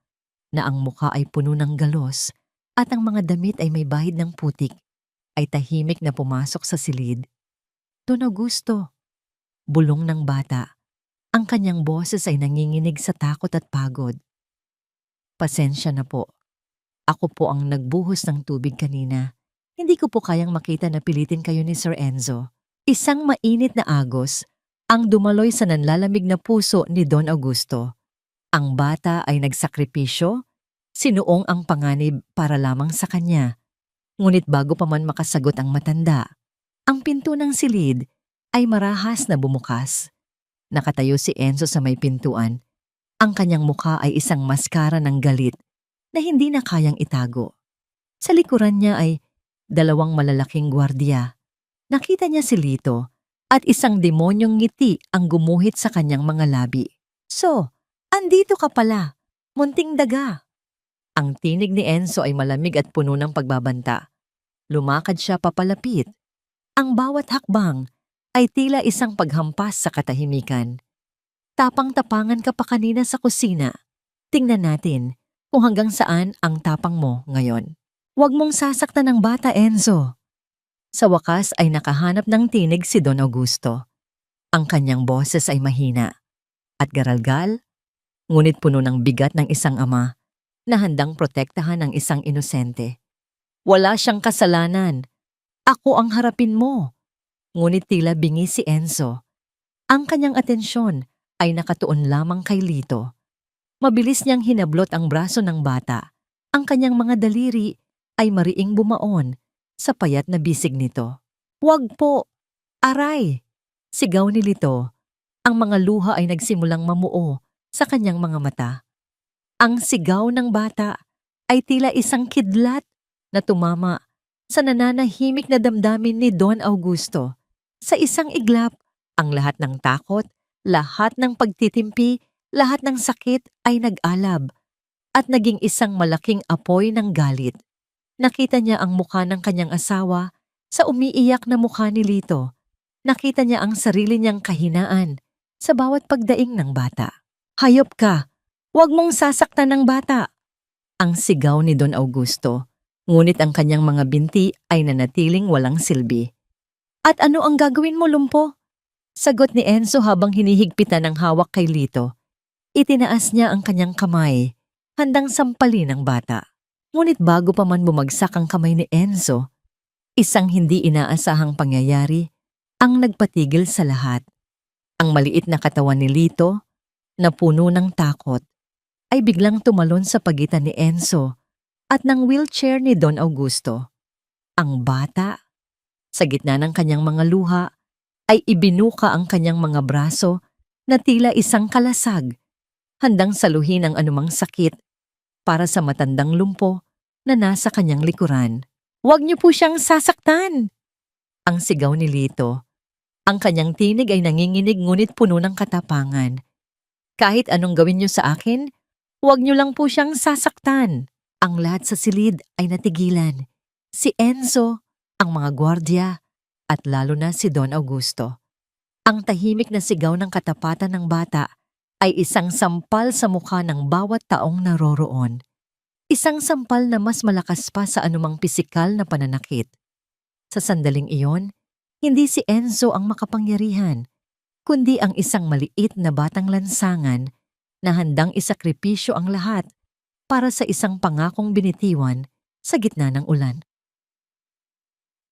na ang muka ay puno ng galos at ang mga damit ay may bahid ng putik, ay tahimik na pumasok sa silid. Don Augusto, bulong ng bata. Ang kanyang boses ay nanginginig sa takot at pagod. Pasensya na po. Ako po ang nagbuhos ng tubig kanina. Hindi ko po kayang makita na pilitin kayo ni Sir Enzo. Isang mainit na agos ang dumaloy sa nanlalamig na puso ni Don Augusto. Ang bata ay nagsakripisyo, sinuong ang panganib para lamang sa kanya. Ngunit bago pa man makasagot ang matanda, ang pinto ng silid ay marahas na bumukas. Nakatayo si Enzo sa may pintuan. Ang kanyang mukha ay isang maskara ng galit na hindi na kayang itago. Sa likuran niya ay dalawang malalaking gwardiya. Nakita niya si Lito at isang demonyong ngiti ang gumuhit sa kanyang mga labi. So, andito ka pala, munting daga. Ang tinig ni Enzo ay malamig at puno ng pagbabanta. Lumakad siya papalapit. Ang bawat hakbang ay tila isang paghampas sa katahimikan. Tapang-tapangan ka pa kanina sa kusina. Tingnan natin kung hanggang saan ang tapang mo ngayon. Huwag mong sasaktan ng bata, Enzo. Sa wakas ay nakahanap ng tinig si Don Augusto. Ang kanyang boses ay mahina at garalgal, ngunit puno ng bigat ng isang ama na handang protektahan ang isang inosente. Wala siyang kasalanan. Ako ang harapin mo. Ngunit tila bingi si Enzo. Ang kanyang atensyon ay nakatuon lamang kay Lito. Mabilis niyang hinablot ang braso ng bata. Ang kanyang mga daliri ay mariing bumaon sa payat na bisig nito. "Wag po! Aray!" Sigaw ni Lito. Ang mga luha ay nagsimulang mamuo sa kanyang mga mata. Ang sigaw ng bata ay tila isang kidlat na tumama sa nananahimik na damdamin ni Don Augusto. Sa isang iglap, ang lahat ng takot, lahat ng pagtitimpi, lahat ng sakit ay nag-alab at naging isang malaking apoy ng galit. Nakita niya ang mukha ng kanyang asawa sa umiiyak na mukha ni Lito. Nakita niya ang sarili niyang kahinaan sa bawat pagdaing ng bata. "Hayop ka! Huwag mong sasaktan ng bata!" Ang sigaw ni Don Augusto, ngunit ang kanyang mga binti ay nanatiling walang silbi. "At ano ang gagawin mo, lumpo?" Sagot ni Enzo habang hinihigpitan ng hawak kay Lito. Itinaas niya ang kanyang kamay, handang sampalin ang bata. Ngunit bago pa man bumagsak ang kamay ni Enzo, isang hindi inaasahang pangyayari ang nagpatigil sa lahat. Ang maliit na katawan ni Lito, na puno ng takot, ay biglang tumalon sa pagitan ni Enzo at ng wheelchair ni Don Augusto. Ang bata, sa gitna ng kanyang mga luha, ay ibinuka ang kanyang mga braso na tila isang kalasag, handang saluhin ang anumang sakit para sa matandang lumpo na nasa kanyang likuran. "Huwag niyo po siyang sasaktan!" Ang sigaw ni Lito. Ang kanyang tinig ay nanginginig ngunit puno ng katapangan. "Kahit anong gawin niyo sa akin, huwag niyo lang po siyang sasaktan." Ang lahat sa silid ay natigilan. Si Enzo, ang mga gwardya, at lalo na si Don Augusto. Ang tahimik na sigaw ng katapatan ng bata ay isang sampal sa mukha ng bawat taong naroroon. Isang sampal na mas malakas pa sa anumang pisikal na pananakit. Sa sandaling iyon, hindi si Enzo ang makapangyarihan, kundi ang isang maliit na batang lansangan na handang isakripisyo ang lahat para sa isang pangakong binitiwan sa gitna ng ulan.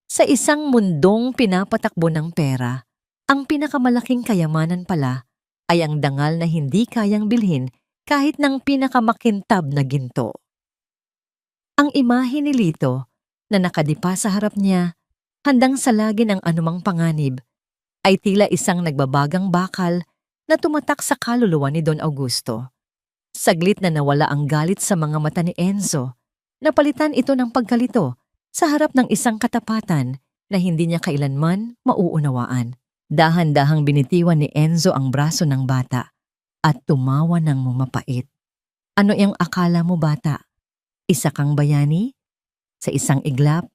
Sa isang mundong pinapatakbo ng pera, ang pinakamalaking kayamanan pala ay ang dangal na hindi kayang bilhin kahit ng pinakamakintab na ginto. Ang imahe ni Lito na nakadipa sa harap niya, handang salagin ang anumang panganib, ay tila isang nagbabagang bakal na tumatak sa kaluluwa ni Don Augusto. Saglit na nawala ang galit sa mga mata ni Enzo, napalitan ito ng pagkalito sa harap ng isang katapatan na hindi niya kailanman mauunawaan. Dahan-dahang binitiwan ni Enzo ang braso ng bata at tumawa ng mapait. "Ano iyang akala mo, bata? Isa kang bayani? Sa isang iglap?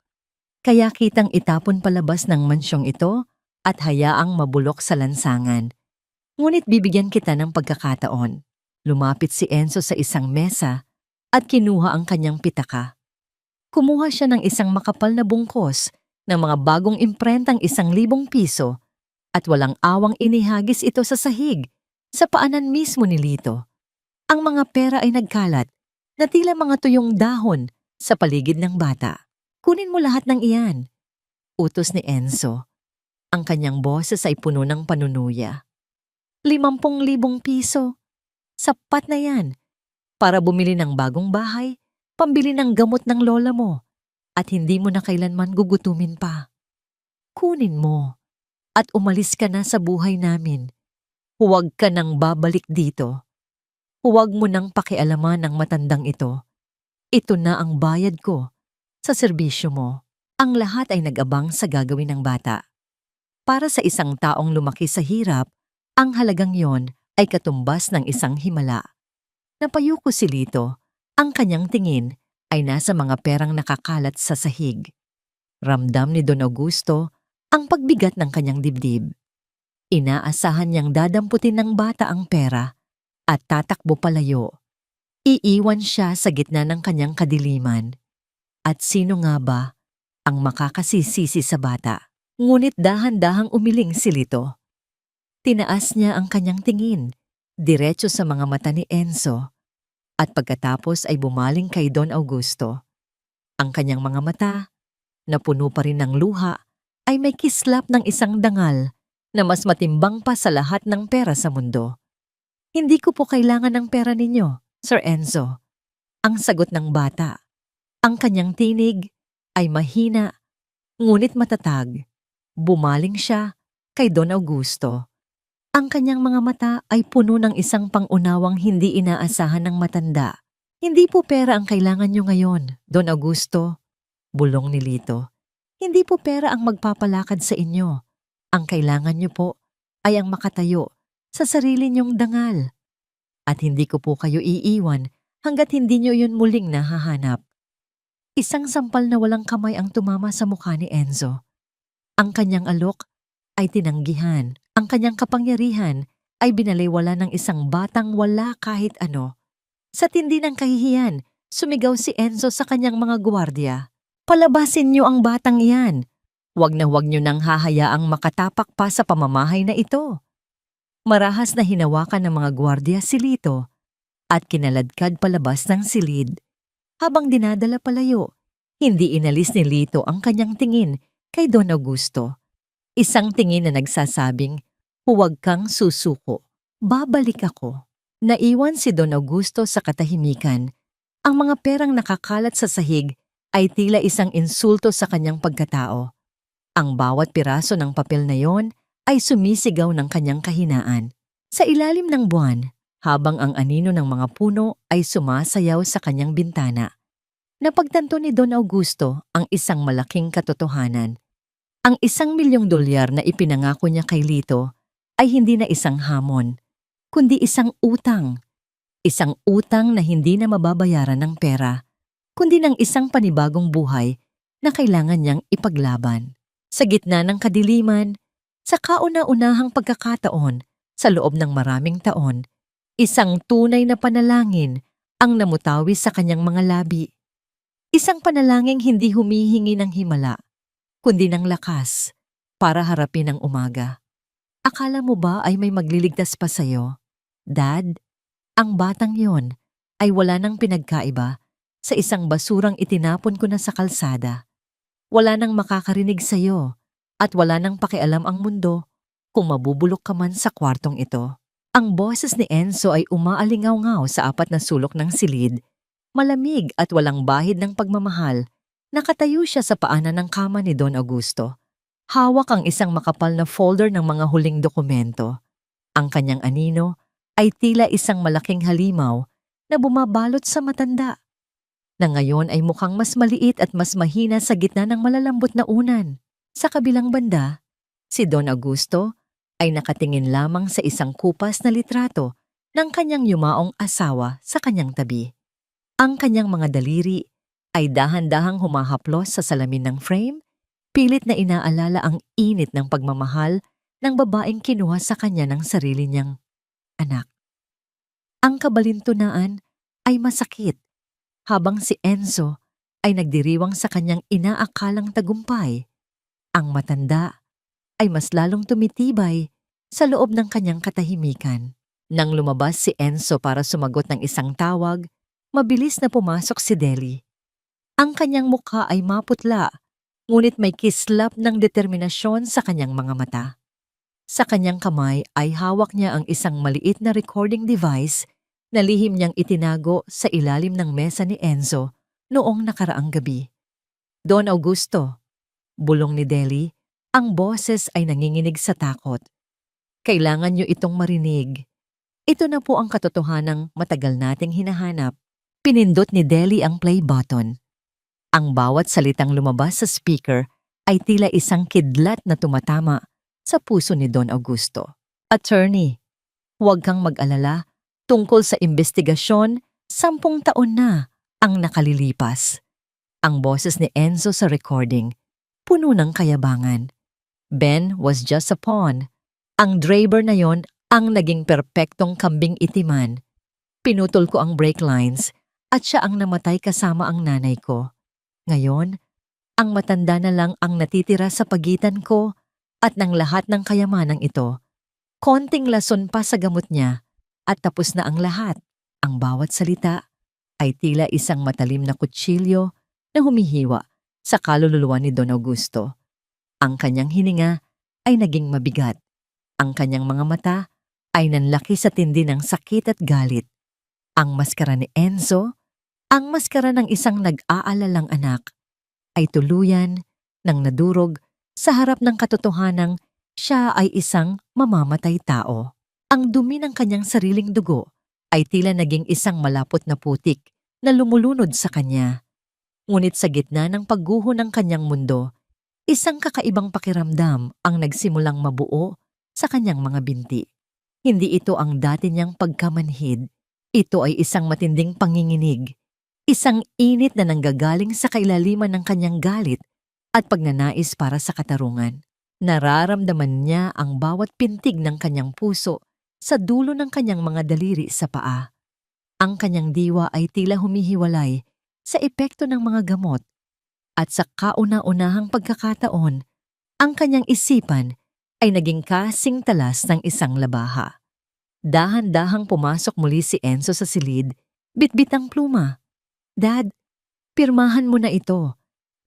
Kaya kitang itapon palabas ng mansyong ito at hayaang mabulok sa lansangan. Ngunit bibigyan kita ng pagkakataon." Lumapit si Enzo sa isang mesa at kinuha ang kanyang pitaka. Kumuha siya ng isang makapal na bungkos ng mga bagong imprentang 1,000 piso at walang awang inihagis ito sa sahig sa paanan mismo ni Lito. Ang mga pera ay nagkalat na tila mga tuyong dahon sa paligid ng bata. Kunin mo lahat ng iyan, utos ni Enzo. Ang kanyang boses ay puno ng panunuya. 50,000 piso. Sapat na yan para bumili ng bagong bahay, pambili ng gamot ng lola mo, at hindi mo na kailanman gugutumin pa. Kunin mo at umalis ka na sa buhay namin. Huwag ka nang babalik dito. Huwag mo nang pakialaman ang matandang ito. Ito na ang bayad ko sa serbisyo mo. Ang lahat ay nag-abang sa gagawin ng bata. Para sa isang taong lumaki sa hirap, ang halagang yon ay katumbas ng isang himala. Napayuko si Lito. Ang kanyang tingin ay nasa mga perang nakakalat sa sahig. Ramdam ni Don Augusto ang pagbigat ng kanyang dibdib. Inaasahan niyang dadamputin ng bata ang pera at tatakbo palayo. Iiwan siya sa gitna ng kanyang kadiliman. At sino nga ba ang makakasisisi sa bata? Ngunit dahan-dahang umiling si Lito. Tinaas niya ang kanyang tingin, diretso sa mga mata ni Enzo, at pagkatapos ay bumaling kay Don Augusto. Ang kanyang mga mata, na puno pa rin ng luha, ay may kislap ng isang dangal na mas matimbang pa sa lahat ng pera sa mundo. Hindi ko po kailangan ng pera ninyo, Sir Enzo. Ang sagot ng bata. Ang kanyang tinig ay mahina, ngunit matatag. Bumaling siya kay Don Augusto. Ang kanyang mga mata ay puno ng isang pangunawang hindi inaasahan ng matanda. Hindi po pera ang kailangan nyo ngayon, Don Augusto. Bulong ni Lito. Hindi po pera ang magpapalakad sa inyo. Ang kailangan nyo po ay ang makatayo sa sarili nyong dangal. At hindi ko po kayo iiwan hanggat hindi nyo yun muling nahahanap. Isang sampal na walang kamay ang tumama sa mukha ni Enzo. Ang kanyang alok ay tinanggihan. Ang kanyang kapangyarihan ay binaliwala ng isang batang wala kahit ano. Sa tindi ng kahihiyan, sumigaw si Enzo sa kanyang mga gwardiya. Palabasin niyo ang batang iyan. Huwag niyo nang hahayaang makatapak pa sa pamamahay na ito. Marahas na hinawakan ng mga gwardiya si Lito at kinaladkad palabas ng silid. Habang dinadala palayo, hindi inalis ni Lito ang kanyang tingin kay Don Augusto. Isang tingin na nagsasabing, huwag kang susuko. Babalik ako. Naiwan si Don Augusto sa katahimikan. Ang mga perang nakakalat sa sahig ay tila isang insulto sa kanyang pagkatao. Ang bawat piraso ng papel na yon ay sumisigaw ng kanyang kahinaan. Sa ilalim ng buwan, habang ang anino ng mga puno ay sumasayaw sa kanyang bintana, napagtanto ni Don Augusto ang isang malaking katotohanan. Ang $1,000,000 na ipinangako niya kay Lito ay hindi na isang hamon, kundi isang utang. Isang utang na hindi na mababayaran ng pera, kundi ng isang panibagong buhay na kailangan niyang ipaglaban. Sa gitna ng kadiliman, sa kauna-unahang pagkakataon, sa loob ng maraming taon, isang tunay na panalangin ang namutawi sa kanyang mga labi. Isang panalangin hindi humihingi ng himala, kundi ng lakas para harapin ang umaga. Akala mo ba ay may magliligtas pa sa'yo? Dad, ang batang yon ay wala nang pinagkaiba sa isang basurang itinapon ko na sa kalsada. Wala nang makakarinig sa'yo at wala nang pakialam ang mundo kung mabubulok ka man sa kwartong ito. Ang boses ni Enzo ay umaalingaw-ngaw sa apat na sulok ng silid. Malamig at walang bahid ng pagmamahal. Nakatayo siya sa paanan ng kama ni Don Augusto. Hawak ang isang makapal na folder ng mga huling dokumento. Ang kanyang anino ay tila isang malaking halimaw na bumabalot sa matanda, na ngayon ay mukhang mas maliit at mas mahina sa gitna ng malalambot na unan. Sa kabilang banda, si Don Augusto ay nakatingin lamang sa isang kupas na litrato ng kanyang yumaong asawa sa kanyang tabi. Ang kanyang mga daliri ay dahan-dahang humahaplos sa salamin ng frame, pilit na inaalala ang init ng pagmamahal ng babaeng kinuha sa kanya ng sarili niyang anak. Ang kabalintunaan ay masakit habang si Enzo ay nagdiriwang sa kanyang inaakalang tagumpay. Ang matanda ay mas lalong tumitibay sa loob ng kanyang katahimikan. Nang lumabas si Enzo para sumagot ng isang tawag, mabilis na pumasok si Deli. Ang kanyang mukha ay maputla, ngunit may kislap ng determinasyon sa kanyang mga mata. Sa kanyang kamay ay hawak niya ang isang maliit na recording device na lihim niyang itinago sa ilalim ng mesa ni Enzo noong nakaraang gabi. Don Augusto, bulong ni Deli, ang boses ay nanginginig sa takot. Kailangan niyo itong marinig. Ito na po ang katotohanang matagal nating hinahanap. Pinindot ni Deli ang play button. Ang bawat salitang lumabas sa speaker ay tila isang kidlat na tumatama sa puso ni Don Augusto. Attorney, huwag kang mag-alala tungkol sa investigasyon, 10 taon na ang nakalilipas. Ang boses ni Enzo sa recording, puno ng kayabangan. Ben was just a pawn. Ang driver na yon ang naging perpektong kambing itiman. Pinutol ko ang brake lines at siya ang namatay kasama ang nanay ko. Ngayon, ang matanda na lang ang natitira sa pagitan ko at ng lahat ng kayamanang ito. Konting lason pa sa gamot niya at tapos na ang lahat. Ang bawat salita ay tila isang matalim na kutsilyo na humihiwa sa kaluluwa ni Don Augusto. Ang kanyang hininga ay naging mabigat. Ang kanyang mga mata ay nanlaki sa tindi ng sakit at galit. Ang maskara ni Enzo, ang maskara ng isang nag-aalalang anak, ay tuluyan ng nadurog sa harap ng katotohanang siya ay isang mamamatay tao. Ang dumi ng kanyang sariling dugo ay tila naging isang malapot na putik na lumulunod sa kanya. Ngunit sa gitna ng pagguho ng kanyang mundo, isang kakaibang pakiramdam ang nagsimulang mabuo sa kanyang mga binti. Hindi ito ang dati niyang pagkamanhid. Ito ay isang matinding panginginig, isang init na nanggagaling sa kailaliman ng kanyang galit at pagnanais para sa katarungan. Nararamdaman niya ang bawat pintig ng kanyang puso sa dulo ng kanyang mga daliri sa paa. Ang kanyang diwa ay tila humihiwalay sa epekto ng mga gamot at sa kauna-unahang pagkakataon, ang kanyang isipan ay naging kasing talas ng isang labaha. Dahan-dahang pumasok muli si Enzo sa silid, bitbit ang pluma. Dad, pirmahan mo na ito.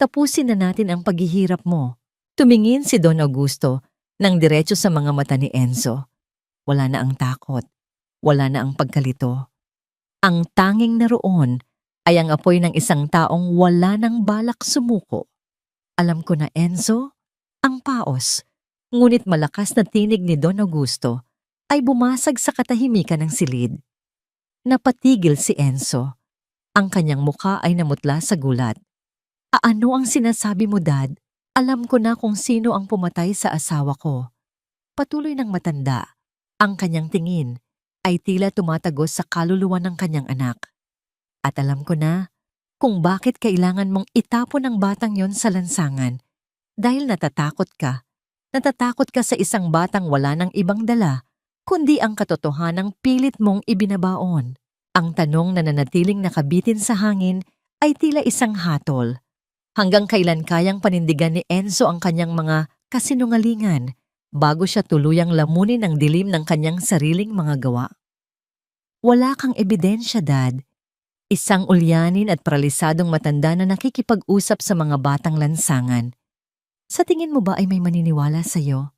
Tapusin na natin ang paghihirap mo. Tumingin si Don Augusto nang diretso sa mga mata ni Enzo. Wala na ang takot. Wala na ang pagkalito. Ang tanging naroon ay ang apoy ng isang taong wala nang balak sumuko. Alam ko na, Enzo, ang paos. Ngunit malakas na tinig ni Don Augusto ay bumasag sa katahimikan ng silid. Napatigil si Enzo. Ang kanyang mukha ay namutla sa gulat. Ano ang sinasabi mo, Dad? Alam ko na kung sino ang pumatay sa asawa ko. Patuloy ng matanda. Ang kanyang tingin ay tila tumatagos sa kaluluwa ng kanyang anak. At alam ko na kung bakit kailangan mong itapon ang batang yon sa lansangan. Dahil natatakot ka. Natatakot ka sa isang batang wala ng ibang dala, kundi ang katotohanang pilit mong ibinabaon. Ang tanong na nanatiling nakabitin sa hangin ay tila isang hatol. Hanggang kailan kayang panindigan ni Enzo ang kanyang mga kasinungalingan bago siya tuluyang lamunin ang dilim ng kanyang sariling mga gawa? Wala kang ebidensya, Dad. Isang ulyanin at paralisadong matanda na nakikipag-usap sa mga batang lansangan. Sa tingin mo ba ay may maniniwala sa'yo?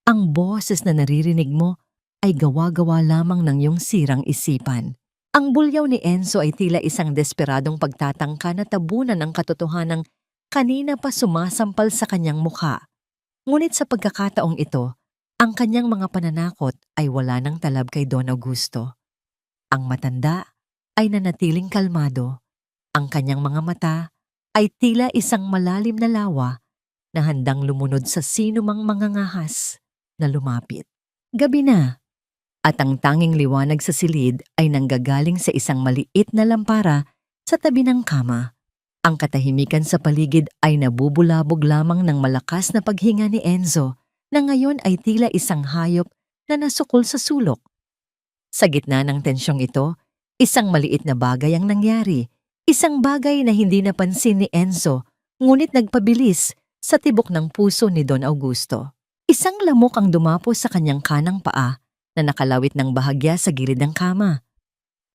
Ang boses na naririnig mo ay gawa-gawa lamang ng iyong sirang isipan. Ang bulyaw ni Enzo ay tila isang desperadong pagtatangka na tabunan ang katotohanang kanina pa sumasampal sa kanyang mukha. Ngunit sa pagkakataong ito, ang kanyang mga pananakot ay wala ng talab kay Don Augusto. Ang matanda ay nanatiling kalmado. Ang kanyang mga mata ay tila isang malalim na lawa na handang lumunod sa sinumang mangangahas na lumapit. Gabi na, at ang tanging liwanag sa silid ay nanggagaling sa isang maliit na lampara sa tabi ng kama. Ang katahimikan sa paligid ay nabubulabog lamang ng malakas na paghinga ni Enzo na ngayon ay tila isang hayop na nasukol sa sulok. Sa gitna ng tensyong ito, isang maliit na bagay ang nangyari, Isang bagay na hindi napansin ni Enzo, ngunit nagpabilis sa tibok ng puso ni Don Augusto. Isang lamok ang dumapo sa kanyang kanang paa na nakalawit ng bahagya sa gilid ng kama.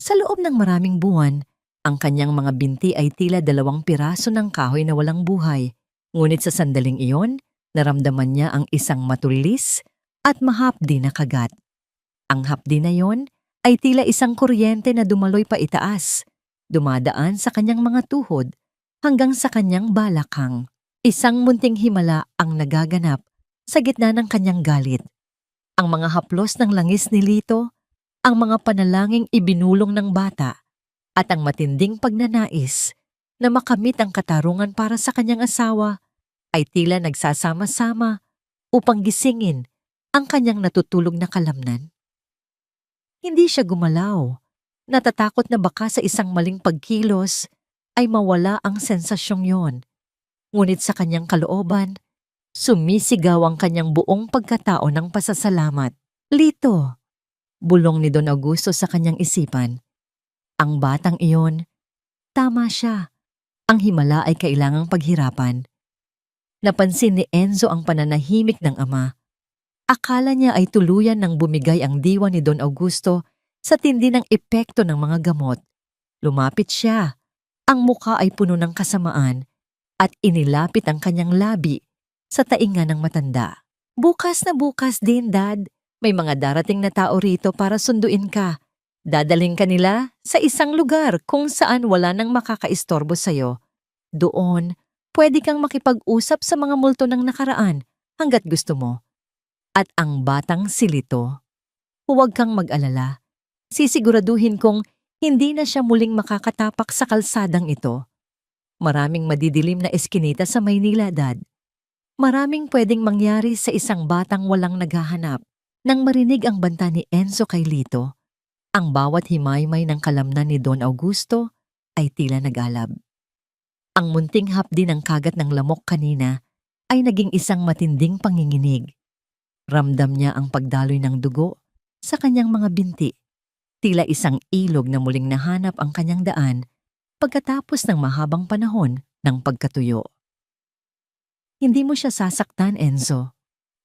Sa loob ng maraming buwan, ang kanyang mga binti ay tila 2 piraso ng kahoy na walang buhay. Ngunit sa sandaling iyon, naramdaman niya ang isang matulis at mahapdi na kagat. Ang hapdi na yon ay tila isang kuryente na dumaloy pa itaas, dumadaan sa kanyang mga tuhod hanggang sa kanyang balakang. Isang munting himala ang nagaganap sa gitna ng kanyang galit. Ang mga haplos ng langis ni Lito, ang mga panalangin ibinulong ng bata, at ang matinding pagnanais na makamit ang katarungan para sa kanyang asawa ay tila nagsasama-sama upang gisingin ang kanyang natutulog na kalamnan. Hindi siya gumalaw. Natatakot na baka sa isang maling pagkilos ay mawala ang sensasyong yon. Ngunit sa kanyang kalooban, sumisigaw ang kanyang buong pagkatao ng pasasalamat. Lito, bulong ni Don Augusto sa kanyang isipan. Ang batang iyon, tama siya. Ang himala ay kailangang paghirapan. Napansin ni Enzo ang pananahimik ng ama. Akala niya ay tuluyan ng bumigay ang diwa ni Don Augusto sa tindi ng epekto ng mga gamot. Lumapit siya. Ang mukha ay puno ng kasamaan at inilapit ang kanyang labi sa tainga ng matanda. Bukas na bukas din, Dad. May mga darating na tao rito para sunduin ka. Dadaling ka nila sa isang lugar kung saan wala nang makakaistorbo sa'yo. Doon, pwede kang makipag-usap sa mga multo ng nakaraan hanggat gusto mo. At ang batang si Lito, huwag kang mag-alala. Sisiguraduhin kong hindi na siya muling makakatapak sa kalsadang ito. Maraming madidilim na eskinita sa Maynila, Dad. Maraming pwedeng mangyari sa isang batang walang naghahanap. Nang marinig ang banta ni Enzo kay Lito, ang bawat himaymay ng kalamnan ni Don Augusto ay tila nagalab. Ang munting hapdi ng kagat ng lamok kanina ay naging isang matinding panginginig. Ramdam niya ang pagdaloy ng dugo sa kanyang mga binti. Tila isang ilog na muling nahanap ang kanyang daan pagkatapos ng mahabang panahon ng pagkatuyo. Hindi mo siya sasaktan, Enzo.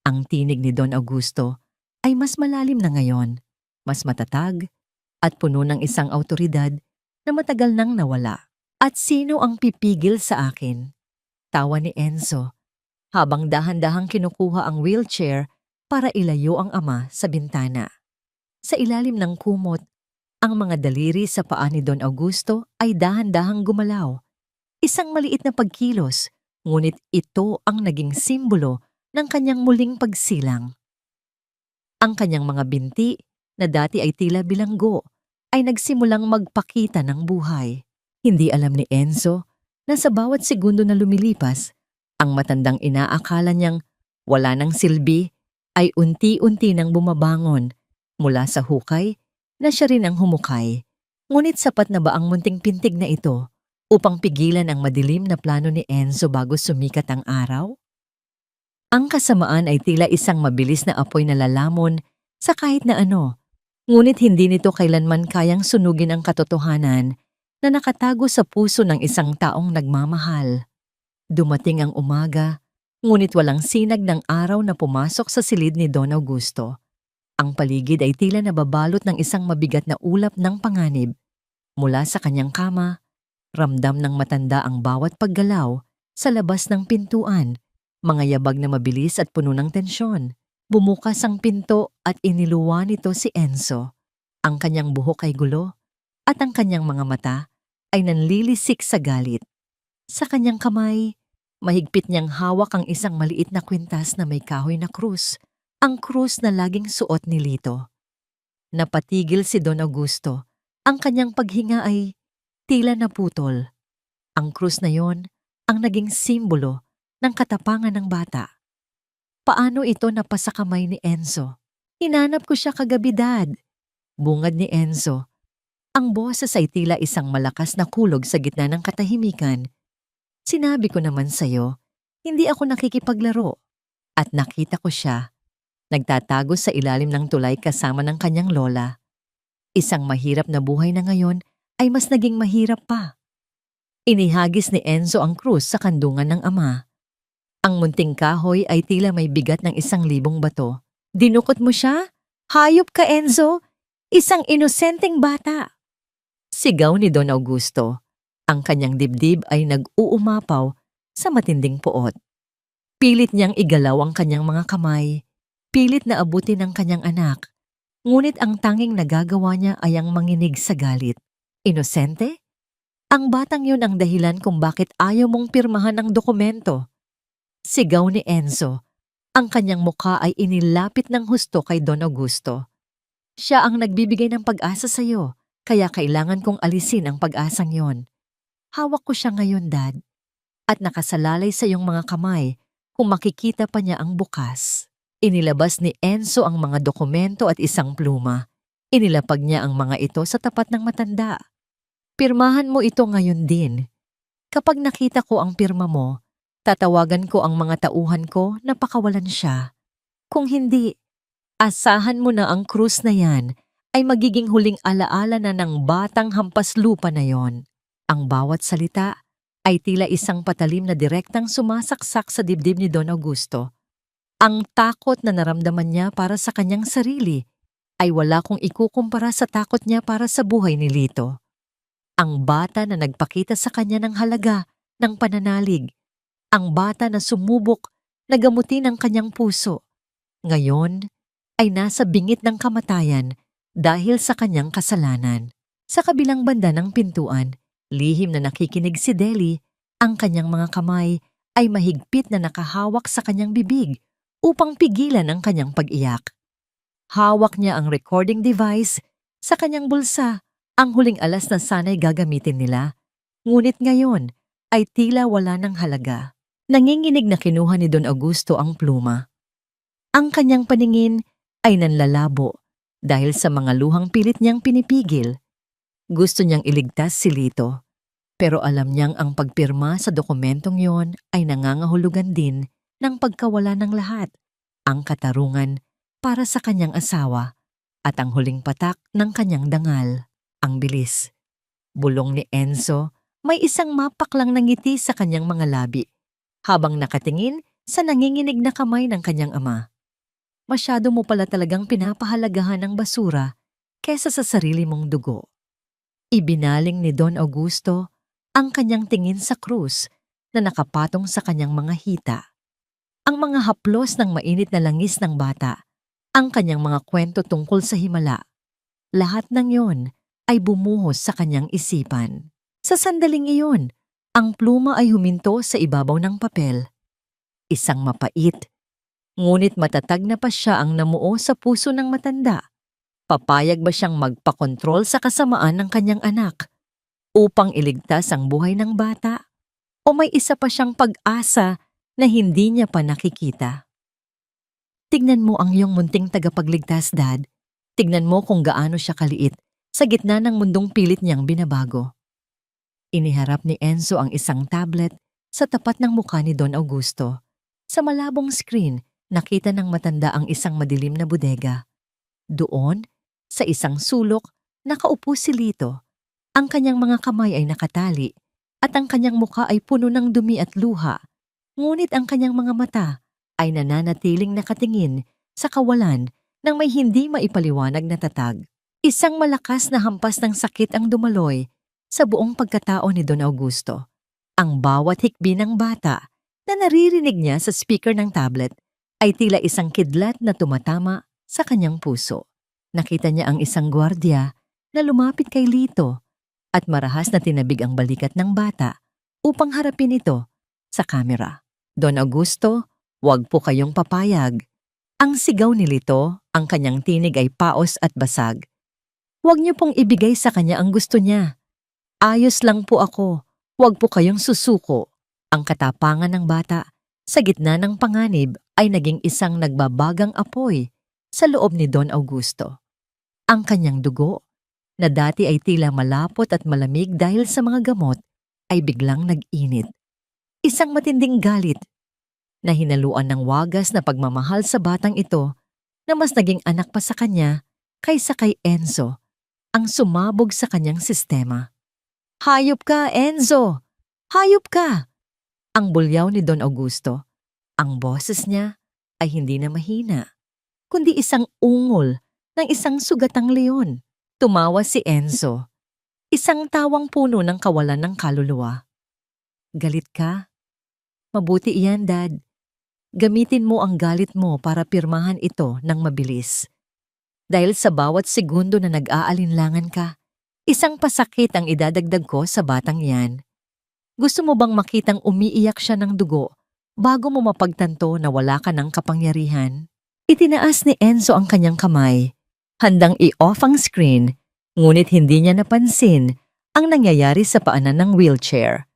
Ang tinig ni Don Augusto ay mas malalim na ngayon, mas matatag, at puno ng isang awtoridad na matagal nang nawala. At sino ang pipigil sa akin? Tawa ni Enzo, habang dahan-dahang kinukuha ang wheelchair para ilayo ang ama sa bintana. Sa ilalim ng kumot, ang mga daliri sa paa ni Don Augusto ay dahan-dahang gumalaw. Isang maliit na pagkilos, ngunit ito ang naging simbolo ng kanyang muling pagsilang. Ang kanyang mga binti, na dati ay tila bilanggo, ay nagsimulang magpakita ng buhay. Hindi alam ni Enzo na sa bawat segundo na lumilipas, ang matandang inaakala niyang wala ng silbi ay unti-unti nang bumabangon mula sa hukay na siya rin ang humukay. Ngunit sapat na ba ang munting pintig na ito upang pigilan ang madilim na plano ni Enzo bago sumikat ang araw? Ang kasamaan ay tila isang mabilis na apoy na lalamon sa kahit na ano, ngunit hindi nito kailanman kayang sunugin ang katotohanan na nakatago sa puso ng isang taong nagmamahal. Dumating ang umaga, ngunit walang sinag ng araw na pumasok sa silid ni Don Augusto. Ang paligid ay tila nababalot ng isang mabigat na ulap ng panganib. Mula sa kanyang kama, ramdam ng matanda ang bawat paggalaw sa labas ng pintuan, mga yabag na mabilis at puno ng tensyon. Bumukas ang pinto at iniluwa nito si Enzo. Ang kanyang buhok ay gulo at ang kanyang mga mata ay nanlilisik sa galit. Sa kanyang kamay, mahigpit niyang hawak ang isang maliit na kwintas na may kahoy na krus, ang krus na laging suot ni Lito. Napatigil si Don Augusto. Ang kanyang paghinga ay tila naputol. Ang krus na yon ang naging simbolo ng katapangan ng bata. Paano ito napasa kamay ni Enzo? Hinanap ko siya kagabi, Dad. Bungad ni Enzo. Ang boses ay tila isang malakas na kulog sa gitna ng katahimikan. Sinabi ko naman sa'yo, hindi ako nakikipaglaro. At nakita ko siya. Nagtatago sa ilalim ng tulay kasama ng kanyang lola. Isang mahirap na buhay na ngayon ay mas naging mahirap pa. Inihagis ni Enzo ang krus sa kandungan ng ama. Ang munting kahoy ay tila may bigat ng 1,000 bato. Dinukot mo siya? Hayop ka, Enzo! Isang inosenteng bata! Sigaw ni Don Augusto. Ang kanyang dibdib ay nag-uumapaw sa matinding puot. Pilit niyang igalaw ang kanyang mga kamay. Pilit na abutin ang kanyang anak. Ngunit ang tanging nagagawa niya ay ang manginig sa galit. Inosente? Ang batang yun ang dahilan kung bakit ayaw mong pirmahan ang dokumento. Sigaw ni Enzo. Ang kanyang mukha ay inilapit ng husto kay Don Augusto. Siya ang nagbibigay ng pag-asa sa iyo, kaya kailangan kong alisin ang pag-asang yon. Hawak ko siya ngayon, Dad. At nakasalalay sa iyong mga kamay kung makikita pa niya ang bukas. Inilabas ni Enzo ang mga dokumento at isang pluma. Inilapag niya ang mga ito sa tapat ng matanda. Pirmahan mo ito ngayon din. Kapag nakita ko ang pirma mo, tatawagan ko ang mga tauhan ko na pakawalan siya. Kung hindi, asahan mo na ang krus na yan ay magiging huling alaala na ng batang hampas lupa na yon. Ang bawat salita ay tila isang patalim na direktang sumasaksak sa dibdib ni Don Augusto. Ang takot na naramdaman niya para sa kanyang sarili ay wala kong ikukumpara sa takot niya para sa buhay ni Lito. Ang bata na nagpakita sa kanya ng halaga ng pananalig. Ang bata na sumubok na gamutin ang kanyang puso. Ngayon ay nasa bingit ng kamatayan dahil sa kanyang kasalanan. Sa kabilang banda ng pintuan, lihim na nakikinig si Deli, ang kanyang mga kamay ay mahigpit na nakahawak sa kanyang bibig upang pigilan ang kanyang pag-iyak. Hawak niya ang recording device sa kanyang bulsa, ang huling alas na sana'y gagamitin nila. Ngunit ngayon ay tila wala ng halaga. Nanginginig na kinuha ni Don Augusto ang pluma. Ang kanyang paningin ay nanlalabo dahil sa mga luhang pilit niyang pinipigil. Gusto niyang iligtas si Lito, pero alam niyang ang pagpirma sa dokumentong yon ay nangangahulugan din ng pagkawala ng lahat, ang katarungan para sa kanyang asawa at ang huling patak ng kanyang dangal. Ang bilis. Bulong ni Enzo, may isang mapaklang na ngiti sa kanyang mga labi, habang nakatingin sa nanginginig na kamay ng kanyang ama. Masyado mo pala talagang pinapahalagahan ng basura kesa sa sarili mong dugo. Ibinaling ni Don Augusto ang kanyang tingin sa krus na nakapatong sa kanyang mga hita. Ang mga haplos ng mainit na langis ng bata, ang kanyang mga kwento tungkol sa himala. Lahat ng yon ay bumuhos sa kanyang isipan. Sa sandaling iyon, ang pluma ay huminto sa ibabaw ng papel. Isang mapait, ngunit matatag na pasya ang namuo sa puso ng matanda. Papayag ba siyang magpakontrol sa kasamaan ng kanyang anak upang iligtas ang buhay ng bata? O may isa pa siyang pag-asa na hindi niya pa nakikita? Tignan mo ang iyong munting tagapagligtas, Dad. Tignan mo kung gaano siya kaliit sa gitna ng mundong pilit niyang binabago. Iniharap ni Enzo ang isang tablet sa tapat ng mukha ni Don Augusto. Sa malabong screen, nakita ng matanda ang isang madilim na bodega. Doon, sa isang sulok, nakaupo si Lito. Ang kanyang mga kamay ay nakatali at ang kanyang mukha ay puno ng dumi at luha. Ngunit ang kanyang mga mata ay nananatiling nakatingin sa kawalan ng may hindi maipaliwanag na tatag. Isang malakas na hampas ng sakit ang dumaloy sa buong pagkatao ni Don Augusto. Ang bawat hikbi ng bata na naririnig niya sa speaker ng tablet ay tila isang kidlat na tumatama sa kanyang puso. Nakita niya ang isang gwardiya na lumapit kay Lito at marahas na tinabig ang balikat ng bata upang harapin ito sa kamera. Don Augusto, huwag po kayong papayag. Ang sigaw ni Lito, ang kanyang tinig ay paos at basag. Huwag niyo pong ibigay sa kanya ang gusto niya. Ayos lang po ako, huwag po kayong susuko. Ang katapangan ng bata sa gitna ng panganib ay naging isang nagbabagang apoy sa loob ni Don Augusto. Ang kanyang dugo, na dati ay tila malapot at malamig dahil sa mga gamot, ay biglang nag-init. Isang matinding galit na hinaluan ng wagas na pagmamahal sa batang ito na mas naging anak pa sa kanya kaysa kay Enzo ang sumabog sa kanyang sistema. Hayop ka, Enzo! Hayop ka! Ang bulyaw ni Don Augusto. Ang boses niya ay hindi na mahina, kundi isang ungol ng isang sugatang leon. Tumawa si Enzo, isang tawang puno ng kawalan ng kaluluwa. Galit ka? Mabuti iyan, Dad. Gamitin mo ang galit mo para pirmahan ito ng mabilis. Dahil sa bawat segundo na nag-aalinlangan ka, isang pasakit ang idadagdag ko sa batang iyan. Gusto mo bang makitang umiiyak siya ng dugo bago mo mapagtanto na wala ka ng kapangyarihan? Itinaas ni Enzo ang kanyang kamay, handang i-off ang screen, ngunit hindi niya napansin ang nangyayari sa paanan ng wheelchair.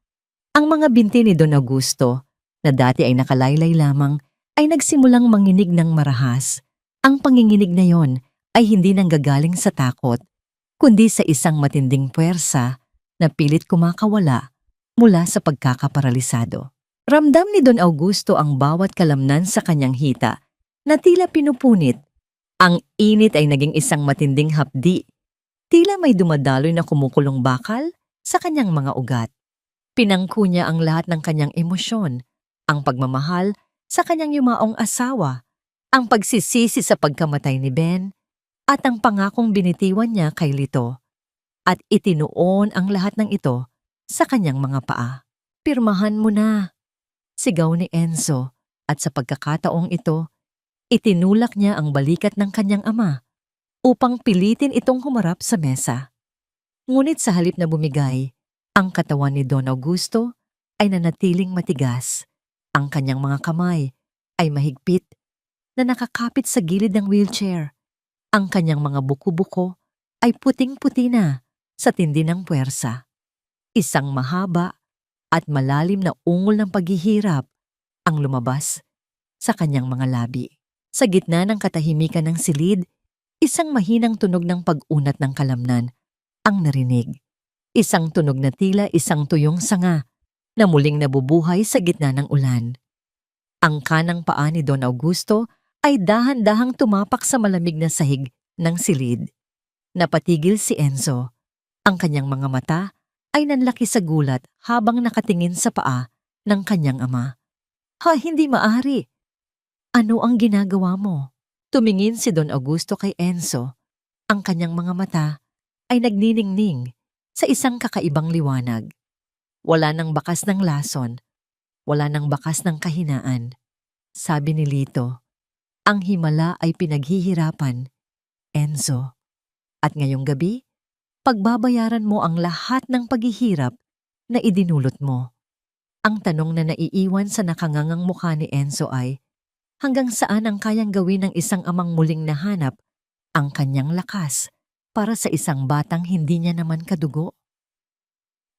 Ang mga binti ni Don Augusto, na dati ay nakalaylay lamang, ay nagsimulang manginig ng marahas. Ang panginginig na yon ay hindi nanggagaling sa takot, kundi sa isang matinding puwersa na pilit kumakawala mula sa pagkakaparalisado. Ramdam ni Don Augusto ang bawat kalamnan sa kanyang hita na tila pinupunit. Ang init ay naging isang matinding hapdi. Tila may dumadaloy na kumukulong bakal sa kanyang mga ugat. Pinangko niya ang lahat ng kanyang emosyon, ang pagmamahal sa kanyang yumaong asawa, ang pagsisisi sa pagkamatay ni Ben, at ang pangakong binitiwan niya kay Lito. At itinuon ang lahat ng ito sa kanyang mga paa. Pirmahan mo na, sigaw ni Enzo, at sa pagkakataong ito, itinulak niya ang balikat ng kanyang ama upang pilitin itong humarap sa mesa. Ngunit sa halip na bumigay, ang katawan ni Don Augusto ay nanatiling matigas. Ang kanyang mga kamay ay mahigpit na nakakapit sa gilid ng wheelchair. Ang kanyang mga buko-buko ay puting-puti na sa tindi ng puwersa. Isang mahaba at malalim na ungol ng paghihirap ang lumabas sa kanyang mga labi. Sa gitna ng katahimikan ng silid, isang mahinang tunog ng pag-unat ng kalamnan ang narinig. Isang tunog na tila isang tuyong sanga na muling nabubuhay sa gitna ng ulan. Ang kanang paa ni Don Augusto ay dahan-dahang tumapak sa malamig na sahig ng silid. Napatigil si Enzo. Ang kanyang mga mata ay nanlaki sa gulat habang nakatingin sa paa ng kanyang ama. Hindi maaari. Ano ang ginagawa mo? Tumingin si Don Augusto kay Enzo. Ang kanyang mga mata ay nagniningning sa isang kakaibang liwanag. Wala nang bakas ng lason, wala nang bakas ng kahinaan. Sabi ni Lito, ang himala ay pinaghihirapan, Enzo. At ngayong gabi, pagbabayaran mo ang lahat ng paghihirap na idinulot mo. Ang tanong na naiiwan sa nakangangang mukha ni Enzo ay, hanggang saan ang kayang gawin ng isang amang muling nahanap ang kanyang lakas para sa isang batang hindi niya naman kadugo?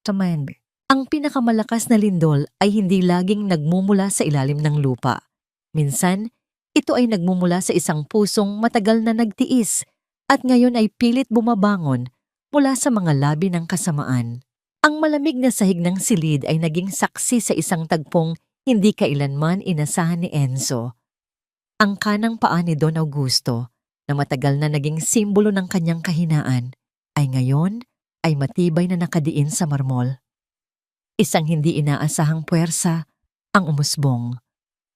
Taman, ang pinakamalakas na lindol ay hindi laging nagmumula sa ilalim ng lupa. Minsan, ito ay nagmumula sa isang pusong matagal na nagtiis at ngayon ay pilit bumabangon mula sa mga labi ng kasamaan. Ang malamig na sahig ng silid ay naging saksi sa isang tagpong hindi kailanman inasahan ni Enzo. Ang kanang paa ni Don Augusto, na matagal na naging simbolo ng kanyang kahinaan, ay ngayon ay matibay na nakadiin sa marmol. Isang hindi inaasahang puwersa ang umusbong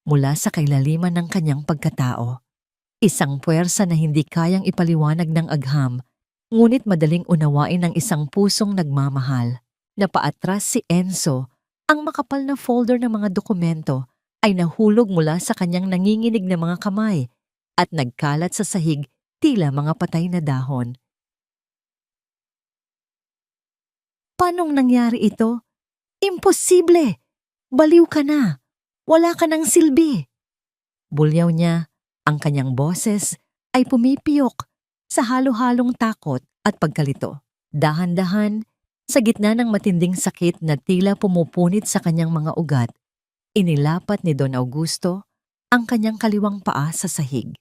mula sa kailaliman ng kanyang pagkatao. Isang puwersa na hindi kayang ipaliwanag ng agham, ngunit madaling unawain ng isang pusong nagmamahal. Napaatras si Enzo, ang makapal na folder ng mga dokumento ay nahulog mula sa kanyang nanginginig na mga kamay at nagkalat sa sahig tila mga patay na dahon. Paanong nangyari ito? Imposible! Baliw ka na! Wala ka ng silbi! Bulyaw niya, ang kanyang boses ay pumipiyok sa halo-halong takot at pagkalito. Dahan-dahan, sa gitna ng matinding sakit na tila pumupunit sa kanyang mga ugat, inilapat ni Don Augusto ang kanyang kaliwang paa sa sahig.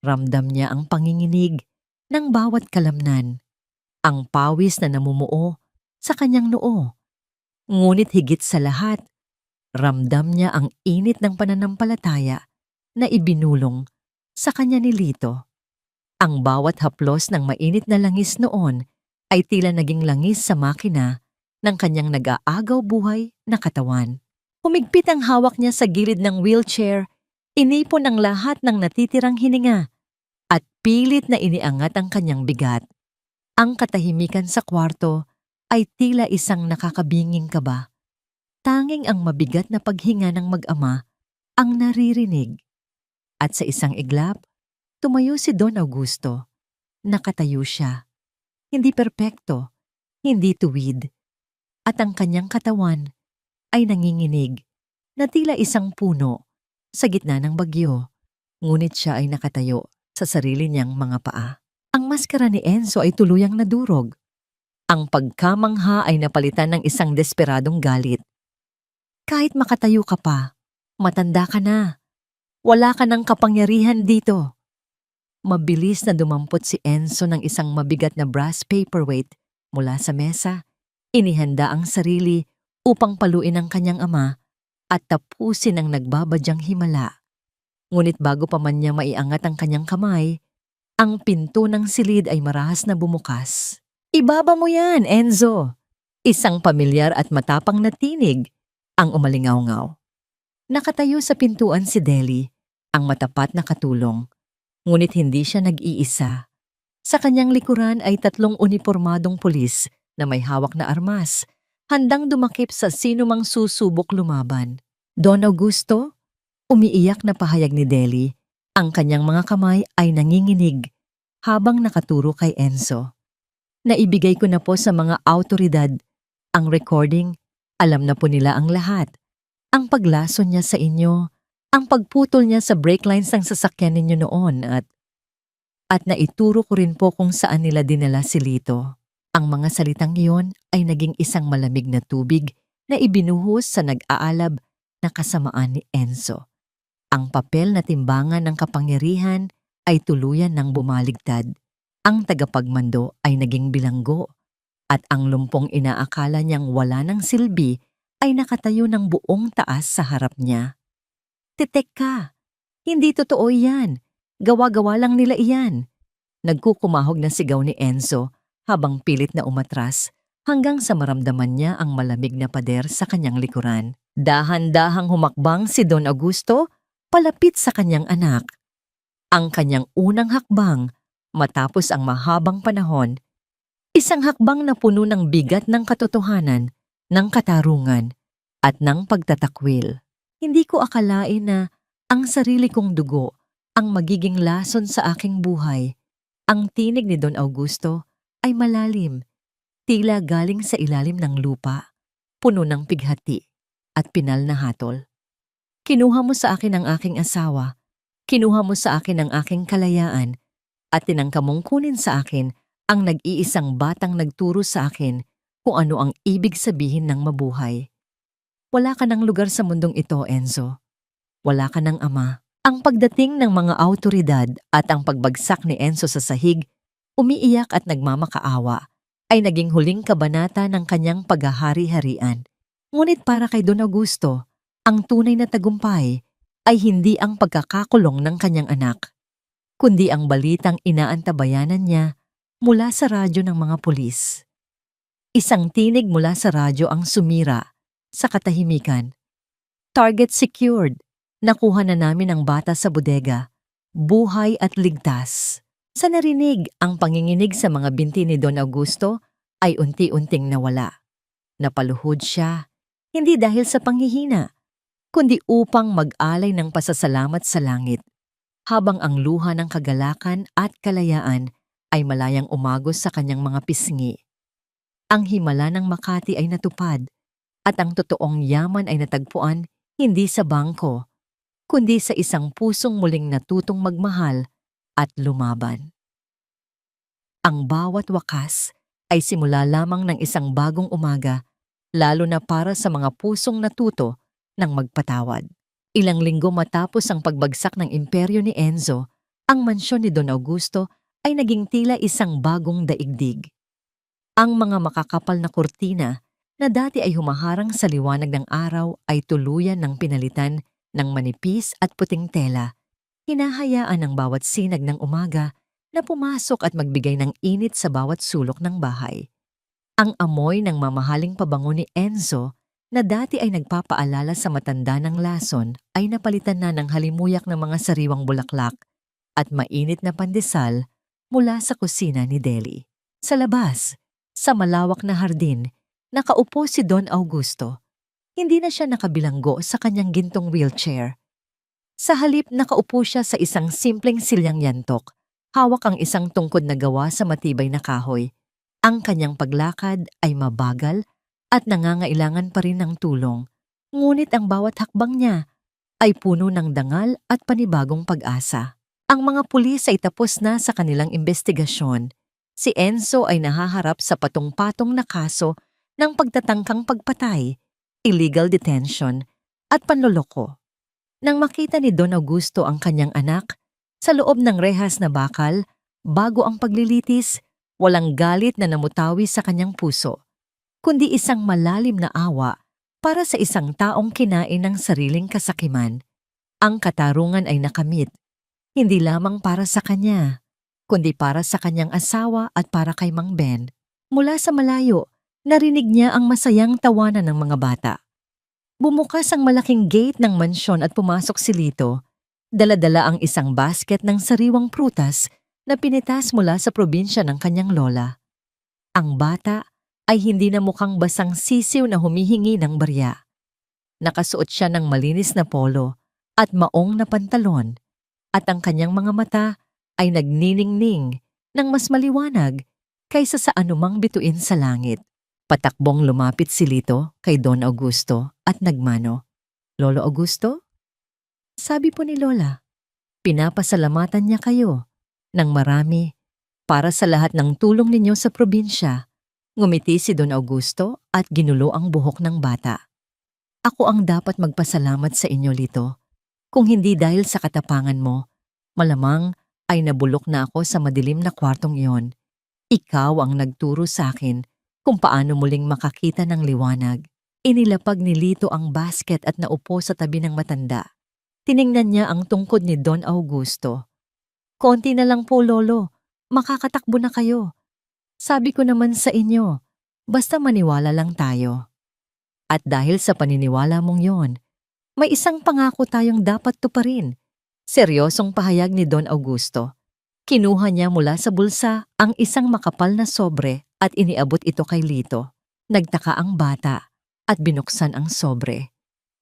Ramdam niya ang panginginig ng bawat kalamnan, ang pawis na namumuo sa kanyang noo. Ngunit higit sa lahat, ramdam niya ang init ng pananampalataya na ibinulong sa kanya ni Lito. Ang bawat haplos ng mainit na langis noon ay tila naging langis sa makina ng kanyang nag-aagaw buhay na katawan. Humigpit ang hawak niya sa gilid ng wheelchair, inipon ang lahat ng natitirang hininga, at pilit na iniangat ang kanyang bigat. Ang katahimikan sa kwarto ay tila isang nakakabinging kaba. Tanging ang mabigat na paghinga ng mag-ama ang naririnig. At sa isang iglap, tumayo si Don Augusto. Nakatayo siya. Hindi perpekto, hindi tuwid. At ang kanyang katawan ay nanginginig na tila isang puno sa gitna ng bagyo. Ngunit siya ay nakatayo sa sarili niyang mga paa. Ang maskara ni Enzo ay tuluyang nadurog. Ang pagkamangha ay napalitan ng isang desperadong galit. Kahit makatayo ka pa, matanda ka na. Wala ka ng kapangyarihan dito. Mabilis na dumampot si Enzo ng isang mabigat na brass paperweight mula sa mesa. Inihanda ang sarili upang paluin ang kanyang ama at tapusin ang nagbabadyang himala. Ngunit bago pa man niya maiangat ang kanyang kamay, ang pinto ng silid ay marahas na bumukas. "Ibaba mo yan, Enzo!" Isang pamilyar at matapang na tinig ang umalingaw-ngaw. Nakatayo sa pintuan si Deli, ang matapat na katulong. Ngunit hindi siya nag-iisa. Sa kanyang likuran ay 3 unipormadong pulis na may hawak na armas, handang dumakip sa sinumang susubok lumaban. "Don Augusto?" Umiiyak na pahayag ni Deli. Ang kanyang mga kamay ay nanginginig habang nakaturo kay Enzo. "Naibigay ko na po sa mga awtoridad ang recording. Alam na po nila ang lahat. Ang paglason niya sa inyo, ang pagputol niya sa brake lines ng sasakyan ninyo noon at naituro ko rin po kung saan nila dinala si Lito." Ang mga salitang iyon ay naging isang malamig na tubig na ibinuhos sa nag-aalab na kasamaan ni Enzo. Ang papel na timbangan ng kapangyarihan ay tuluyan ng bumaligtad. Ang tagapagmando ay naging bilanggo at ang lumpong inaakala niyang wala ng silbi ay nakatayo ng buong taas sa harap niya. "Titek ka! Hindi totoo yan! Gawa-gawa lang nila iyan!" Nagkukumahog na sigaw ni Enzo habang pilit na umatras hanggang sa maramdaman niya ang malamig na pader sa kanyang likuran. Dahan-dahang humakbang si Don Augusto palapit sa kanyang anak. Ang kanyang unang hakbang matapos ang mahabang panahon, isang hakbang na puno ng bigat ng katotohanan, ng katarungan, at ng pagtatakwil. Hindi ko akalain na ang sarili kong dugo ang magiging lason sa aking buhay. Ang tinig ni Don Augusto ay malalim, tila galing sa ilalim ng lupa, puno ng pighati at pinal na hatol. "Kinuha mo sa akin ang aking asawa, kinuha mo sa akin ang aking kalayaan, at tinangka mong kunin sa akin ang nag-iisang batang nagturo sa akin kung ano ang ibig sabihin ng mabuhay. Wala ka ng lugar sa mundong ito, Enzo. Wala ka ng ama." Ang pagdating ng mga awtoridad at ang pagbagsak ni Enzo sa sahig, umiiyak at nagmamakaawa, ay naging huling kabanata ng kanyang paghahari-harian. Ngunit para kay Don Augusto, ang tunay na tagumpay ay hindi ang pagkakakulong ng kanyang anak, kundi ang balitang inaantabayanan niya mula sa radyo ng mga pulis. Isang tinig mula sa radyo ang sumira sa katahimikan. "Target secured. Nakuha na namin ang bata sa bodega. Buhay at ligtas." Sa narinig, ang panginginig sa mga binti ni Don Augusto ay unti-unting nawala. Napaluhod siya, hindi dahil sa panghihina, kundi upang mag-alay ng pasasalamat sa langit, habang ang luha ng kagalakan at kalayaan ay malayang umagos sa kanyang mga pisngi. Ang himala ng Makati ay natupad, at ang totoong yaman ay natagpuan hindi sa bangko, kundi sa isang pusong muling natutong magmahal at lumaban. Ang bawat wakas ay simula lamang ng isang bagong umaga, lalo na para sa mga pusong natuto ng magpatawad. Ilang linggo matapos ang pagbagsak ng imperyo ni Enzo, ang mansyon ni Don Augusto ay naging tila isang bagong daigdig. Ang mga makakapal na kurtina na dati ay humaharang sa liwanag ng araw ay tuluyan ng pinalitan ng manipis at puting tela. Hinahayaan ang bawat sinag ng umaga na pumasok at magbigay ng init sa bawat sulok ng bahay. Ang amoy ng mamahaling pabango ni Enzo na dati ay nagpapaalala sa matanda ng lason ay napalitan na ng halimuyak ng mga sariwang bulaklak at mainit na pandesal mula sa kusina ni Deli. Sa labas, sa malawak na hardin, nakaupo si Don Augusto. Hindi na siya nakabilanggo sa kanyang gintong wheelchair. Sa halip, nakaupo siya sa isang simpleng silyang yantok. Hawak ang isang tungkod na gawa sa matibay na kahoy. Ang kanyang paglakad ay mabagal at nangangailangan pa rin ng tulong. Ngunit ang bawat hakbang niya ay puno ng dangal at panibagong pag-asa. Ang mga pulis ay tapos na sa kanilang investigasyon. Si Enzo ay nahaharap sa patong-patong na kaso ng pagtatangkang pagpatay, illegal detention, at panloloko. Nang makita ni Don Augusto ang kanyang anak, sa loob ng rehas na bakal, bago ang paglilitis, walang galit na namutawi sa kanyang puso, kundi isang malalim na awa para sa isang taong kinain ng sariling kasakiman. Ang katarungan ay nakamit, hindi lamang para sa kanya, kundi para sa kanyang asawa at para kay Mang Ben. Mula sa malayo, narinig niya ang masayang tawanan ng mga bata. Bumukas ang malaking gate ng mansyon at pumasok si Lito. Dala-dala ang isang basket ng sariwang prutas na pinitas mula sa probinsya ng kanyang lola. Ang bata ay hindi na mukhang basang sisiw na humihingi ng barya. Nakasuot siya ng malinis na polo at maong na pantalon, at ang kanyang mga mata ay nagniningning ng mas maliwanag kaysa sa anumang bituin sa langit. Patakbong lumapit si Lito kay Don Augusto at nagmano. "Lolo Augusto?" Sabi po ni Lola, "Pinapasalamatan niya kayo ng marami para sa lahat ng tulong ninyo sa probinsya." Ngumiti si Don Augusto at ginulo ang buhok ng bata. "Ako ang dapat magpasalamat sa inyo, Lito. Kung hindi dahil sa katapangan mo, malamang ay nabulok na ako sa madilim na kwartong iyon. Ikaw ang nagturo sa akin kung paano muling makakita ng liwanag." Inilapag ni Lito ang basket at naupo sa tabi ng matanda. Tiningnan niya ang tungkod ni Don Augusto. "Konti na lang po, Lolo. Makakatakbo na kayo. Sabi ko naman sa inyo, basta maniwala lang tayo." At dahil sa paniniwala mong yon, may isang pangako tayong dapat tuparin. Seryosong pahayag ni Don Augusto. Kinuha niya mula sa bulsa ang isang makapal na sobre at iniabot ito kay Lito. Nagtaka ang bata at binuksan ang sobre.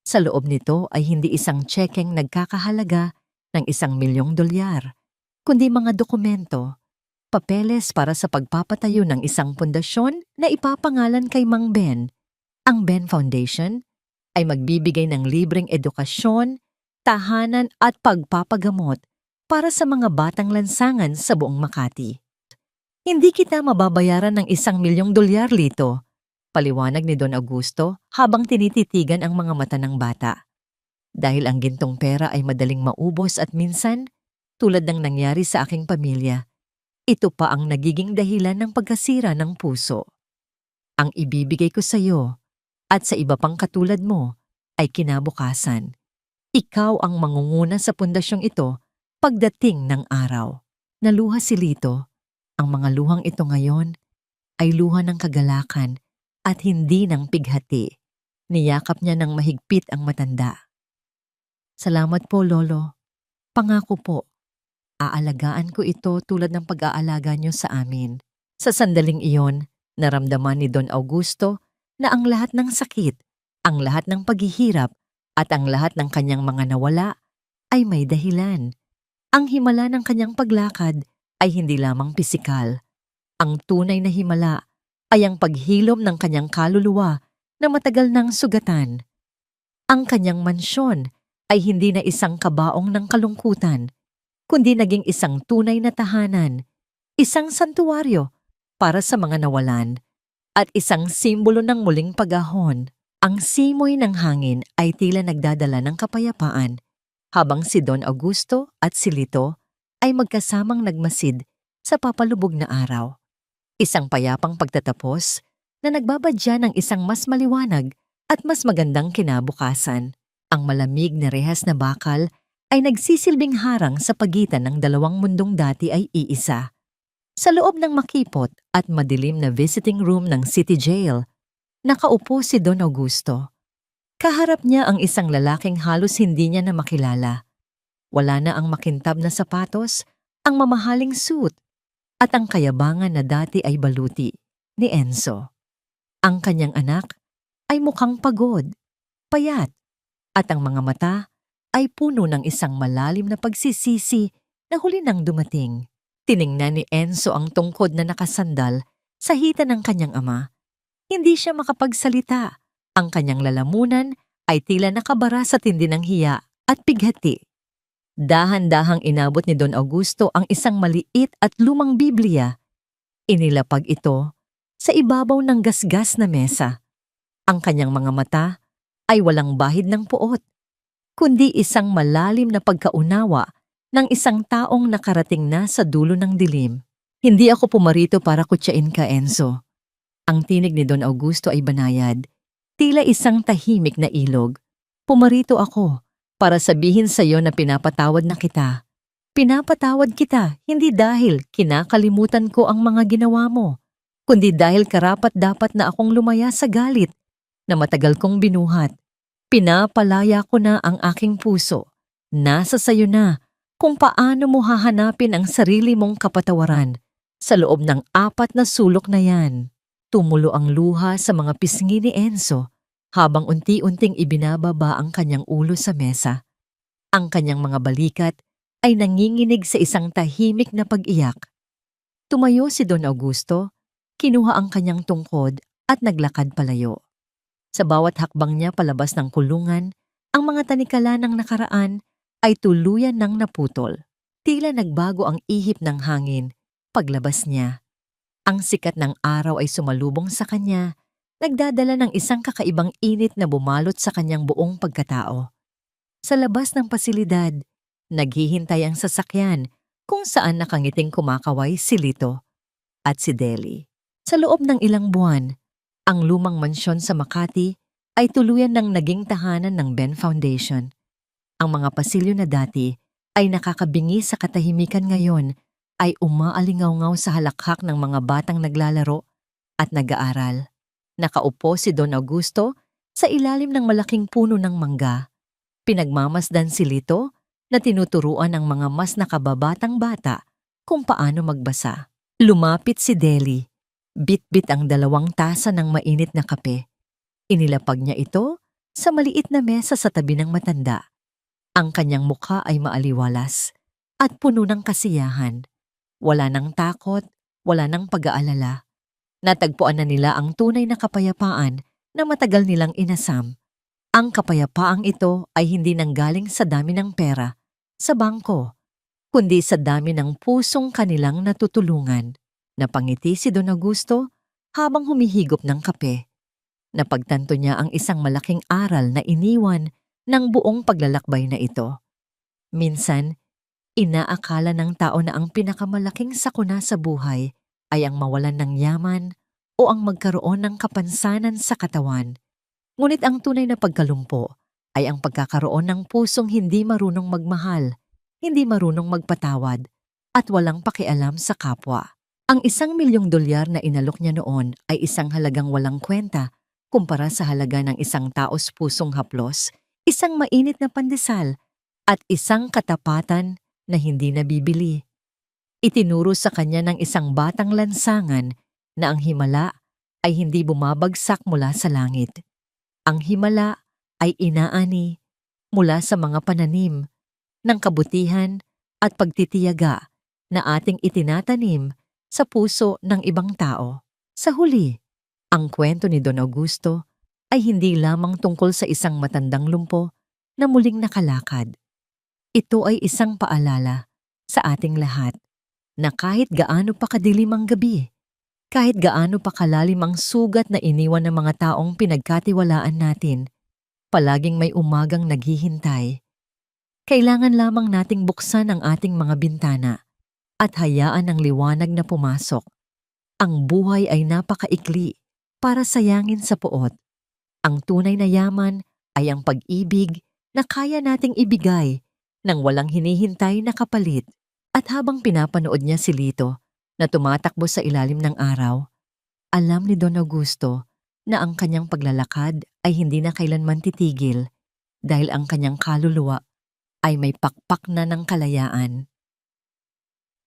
Sa loob nito ay hindi isang tsekeng nagkakahalaga ng $1,000,000, kundi mga dokumento, papeles para sa pagpapatayo ng isang pundasyon na ipapangalan kay Mang Ben. Ang Ben Foundation ay magbibigay ng libreng edukasyon, tahanan at pagpapagamot para sa mga batang lansangan sa buong Makati. "Hindi kita mababayaran ng $1,000,000, Lito," paliwanag ni Don Augusto habang tinititigan ang mga mata ng bata. "Dahil ang gintong pera ay madaling maubos at minsan, tulad ng nangyari sa aking pamilya, ito pa ang nagiging dahilan ng pagkasira ng puso. Ang ibibigay ko sa iyo at sa iba pang katulad mo ay kinabukasan. Ikaw ang mangunguna sa pundasyong ito pagdating ng araw." Naluha si Lito. Ang mga luhang ito ngayon ay luha ng kagalakan at hindi ng pighati. Niyakap niya ng mahigpit ang matanda. "Salamat po, Lolo. Pangako po, aalagaan ko ito tulad ng pag-aalaga niyo sa amin." Sa sandaling iyon, naramdaman ni Don Augusto na ang lahat ng sakit, ang lahat ng paghihirap, at ang lahat ng kanyang mga nawala ay may dahilan. Ang himala ng kanyang paglakad ay hindi lamang pisikal. Ang tunay na himala ay ang paghilom ng kanyang kaluluwa na matagal nang sugatan. Ang kanyang mansyon ay hindi na isang kabaong ng kalungkutan, kundi naging isang tunay na tahanan, isang santuwaryo para sa mga nawalan, at isang simbolo ng muling pag-ahon. Ang simoy ng hangin ay tila nagdadala ng kapayapaan, habang si Don Augusto at si Lito ay magkasamang nagmasid sa papalubog na araw. Isang payapang pagtatapos na nagbabadya ng isang mas maliwanag at mas magandang kinabukasan. Ang malamig na rehas na bakal ay nagsisilbing harang sa pagitan ng dalawang mundong dati ay iisa. Sa loob ng makipot at madilim na visiting room ng City Jail, nakaupo si Don Augusto. Kaharap niya ang isang lalaking halos hindi niya na makilala. Wala na ang makintab na sapatos, ang mamahaling suit, at ang kayabangan na dati ay baluti ni Enzo. Ang kanyang anak ay mukhang pagod, payat, at ang mga mata ay puno ng isang malalim na pagsisisi na huli nang dumating. Tiningnan ni Enzo ang tungkod na nakasandal sa hita ng kanyang ama. Hindi siya makapagsalita. Ang kanyang lalamunan ay tila nakabara sa tindi ng hiya at pighati. Dahan-dahang inabot ni Don Augusto ang isang maliit at lumang Biblia. Inilapag ito sa ibabaw ng gasgas na mesa. Ang kanyang mga mata ay walang bahid ng puot, kundi isang malalim na pagkaunawa ng isang taong nakarating na sa dulo ng dilim. Hindi ako pumarito para kutsain ka, Enzo. Ang tinig ni Don Augusto ay banayad, tila isang tahimik na ilog. Pumarito ako para sabihin sa iyo na pinapatawad na kita. Pinapatawad kita hindi dahil kinakalimutan ko ang mga ginawa mo, kundi dahil karapat-dapat na akong lumaya sa galit na matagal kong binuhat. Pinapalaya ko na ang aking puso. Nasa sayo na kung paano mo hahanapin ang sarili mong kapatawaran sa loob ng 4 na sulok na yan. Tumulo ang luha sa mga pisngi ni Enzo habang unti-unting ibinababa ang kanyang ulo sa mesa. Ang kanyang mga balikat ay nanginginig sa isang tahimik na pag-iyak. Tumayo si Don Augusto, kinuha ang kanyang tungkod at naglakad palayo. Sa bawat hakbang niya palabas ng kulungan, ang mga tanikala ng nakaraan ay tuluyan ng naputol. Tila nagbago ang ihip ng hangin paglabas niya. Ang sikat ng araw ay sumalubong sa kanya, nagdadala ng isang kakaibang init na bumalot sa kanyang buong pagkatao. Sa labas ng pasilidad, naghihintay ang sasakyan kung saan nakangiting kumakaway si Lito at si Deli. Sa loob ng ilang buwan, ang lumang mansyon sa Makati ay tuluyan ng naging tahanan ng Ben Foundation. Ang mga pasilyo na dati ay nakakabingi sa katahimikan ngayon ay umaalingaw-ngaw sa halakhak ng mga batang naglalaro at nag-aaral. Nakaupo si Don Augusto sa ilalim ng malaking puno ng mangga. Pinagmamasdan si Lito na tinuturuan ng mga mas nakababatang bata kung paano magbasa. Lumapit si Deli. Bit-bit ang 2 tasa ng mainit na kape. Inilapag niya ito sa maliit na mesa sa tabi ng matanda. Ang kanyang mukha ay maaliwalas at puno ng kasiyahan. Wala nang takot, wala nang pag-aalala. Natagpuan na nila ang tunay na kapayapaan na matagal nilang inasam. Ang kapayapaang ito ay hindi nanggaling sa dami ng pera, sa bangko, kundi sa dami ng pusong kanilang natutulungan. Napangiti si Don Augusto habang humihigop ng kape. Napagtanto niya ang isang malaking aral na iniwan ng buong paglalakbay na ito. Minsan, inaakala ng tao na ang pinakamalaking sakuna sa buhay ay ang mawalan ng yaman o ang magkaroon ng kapansanan sa katawan. Ngunit ang tunay na pagkalumpo ay ang pagkakaroon ng pusong hindi marunong magmahal, hindi marunong magpatawad, at walang pakialam sa kapwa. Ang $1,000,000 na inalok niya noon ay isang halagang walang kwenta kumpara sa halaga ng isang taos pusong haplos, isang mainit na pandesal, at isang katapatan na hindi nabibili. Itinuro sa kanya ng isang batang lansangan na ang himala ay hindi bumabagsak mula sa langit. Ang himala ay inaani mula sa mga pananim ng kabutihan at pagtitiyaga na ating itinatanim sa puso ng ibang tao. Sa huli, ang kwento ni Don Augusto ay hindi lamang tungkol sa isang matandang lumpo na muling nakalakad. Ito ay isang paalala sa ating lahat na kahit gaano pa kadilim ang gabi, kahit gaano pa kalalim ang sugat na iniwan ng mga taong pinagkatiwalaan natin, palaging may umagang naghihintay. Kailangan lamang nating buksan ang ating mga bintana at hayaan ang liwanag na pumasok. Ang buhay ay napakaikli para sayangin sa puot. Ang tunay na yaman ay ang pag-ibig na kaya nating ibigay nang walang hinihintay na kapalit. At habang pinapanood niya si Lito, na tumatakbo sa ilalim ng araw, alam ni Don Augusto na ang kanyang paglalakad ay hindi na kailanman titigil dahil ang kanyang kaluluwa ay may pakpak na ng kalayaan.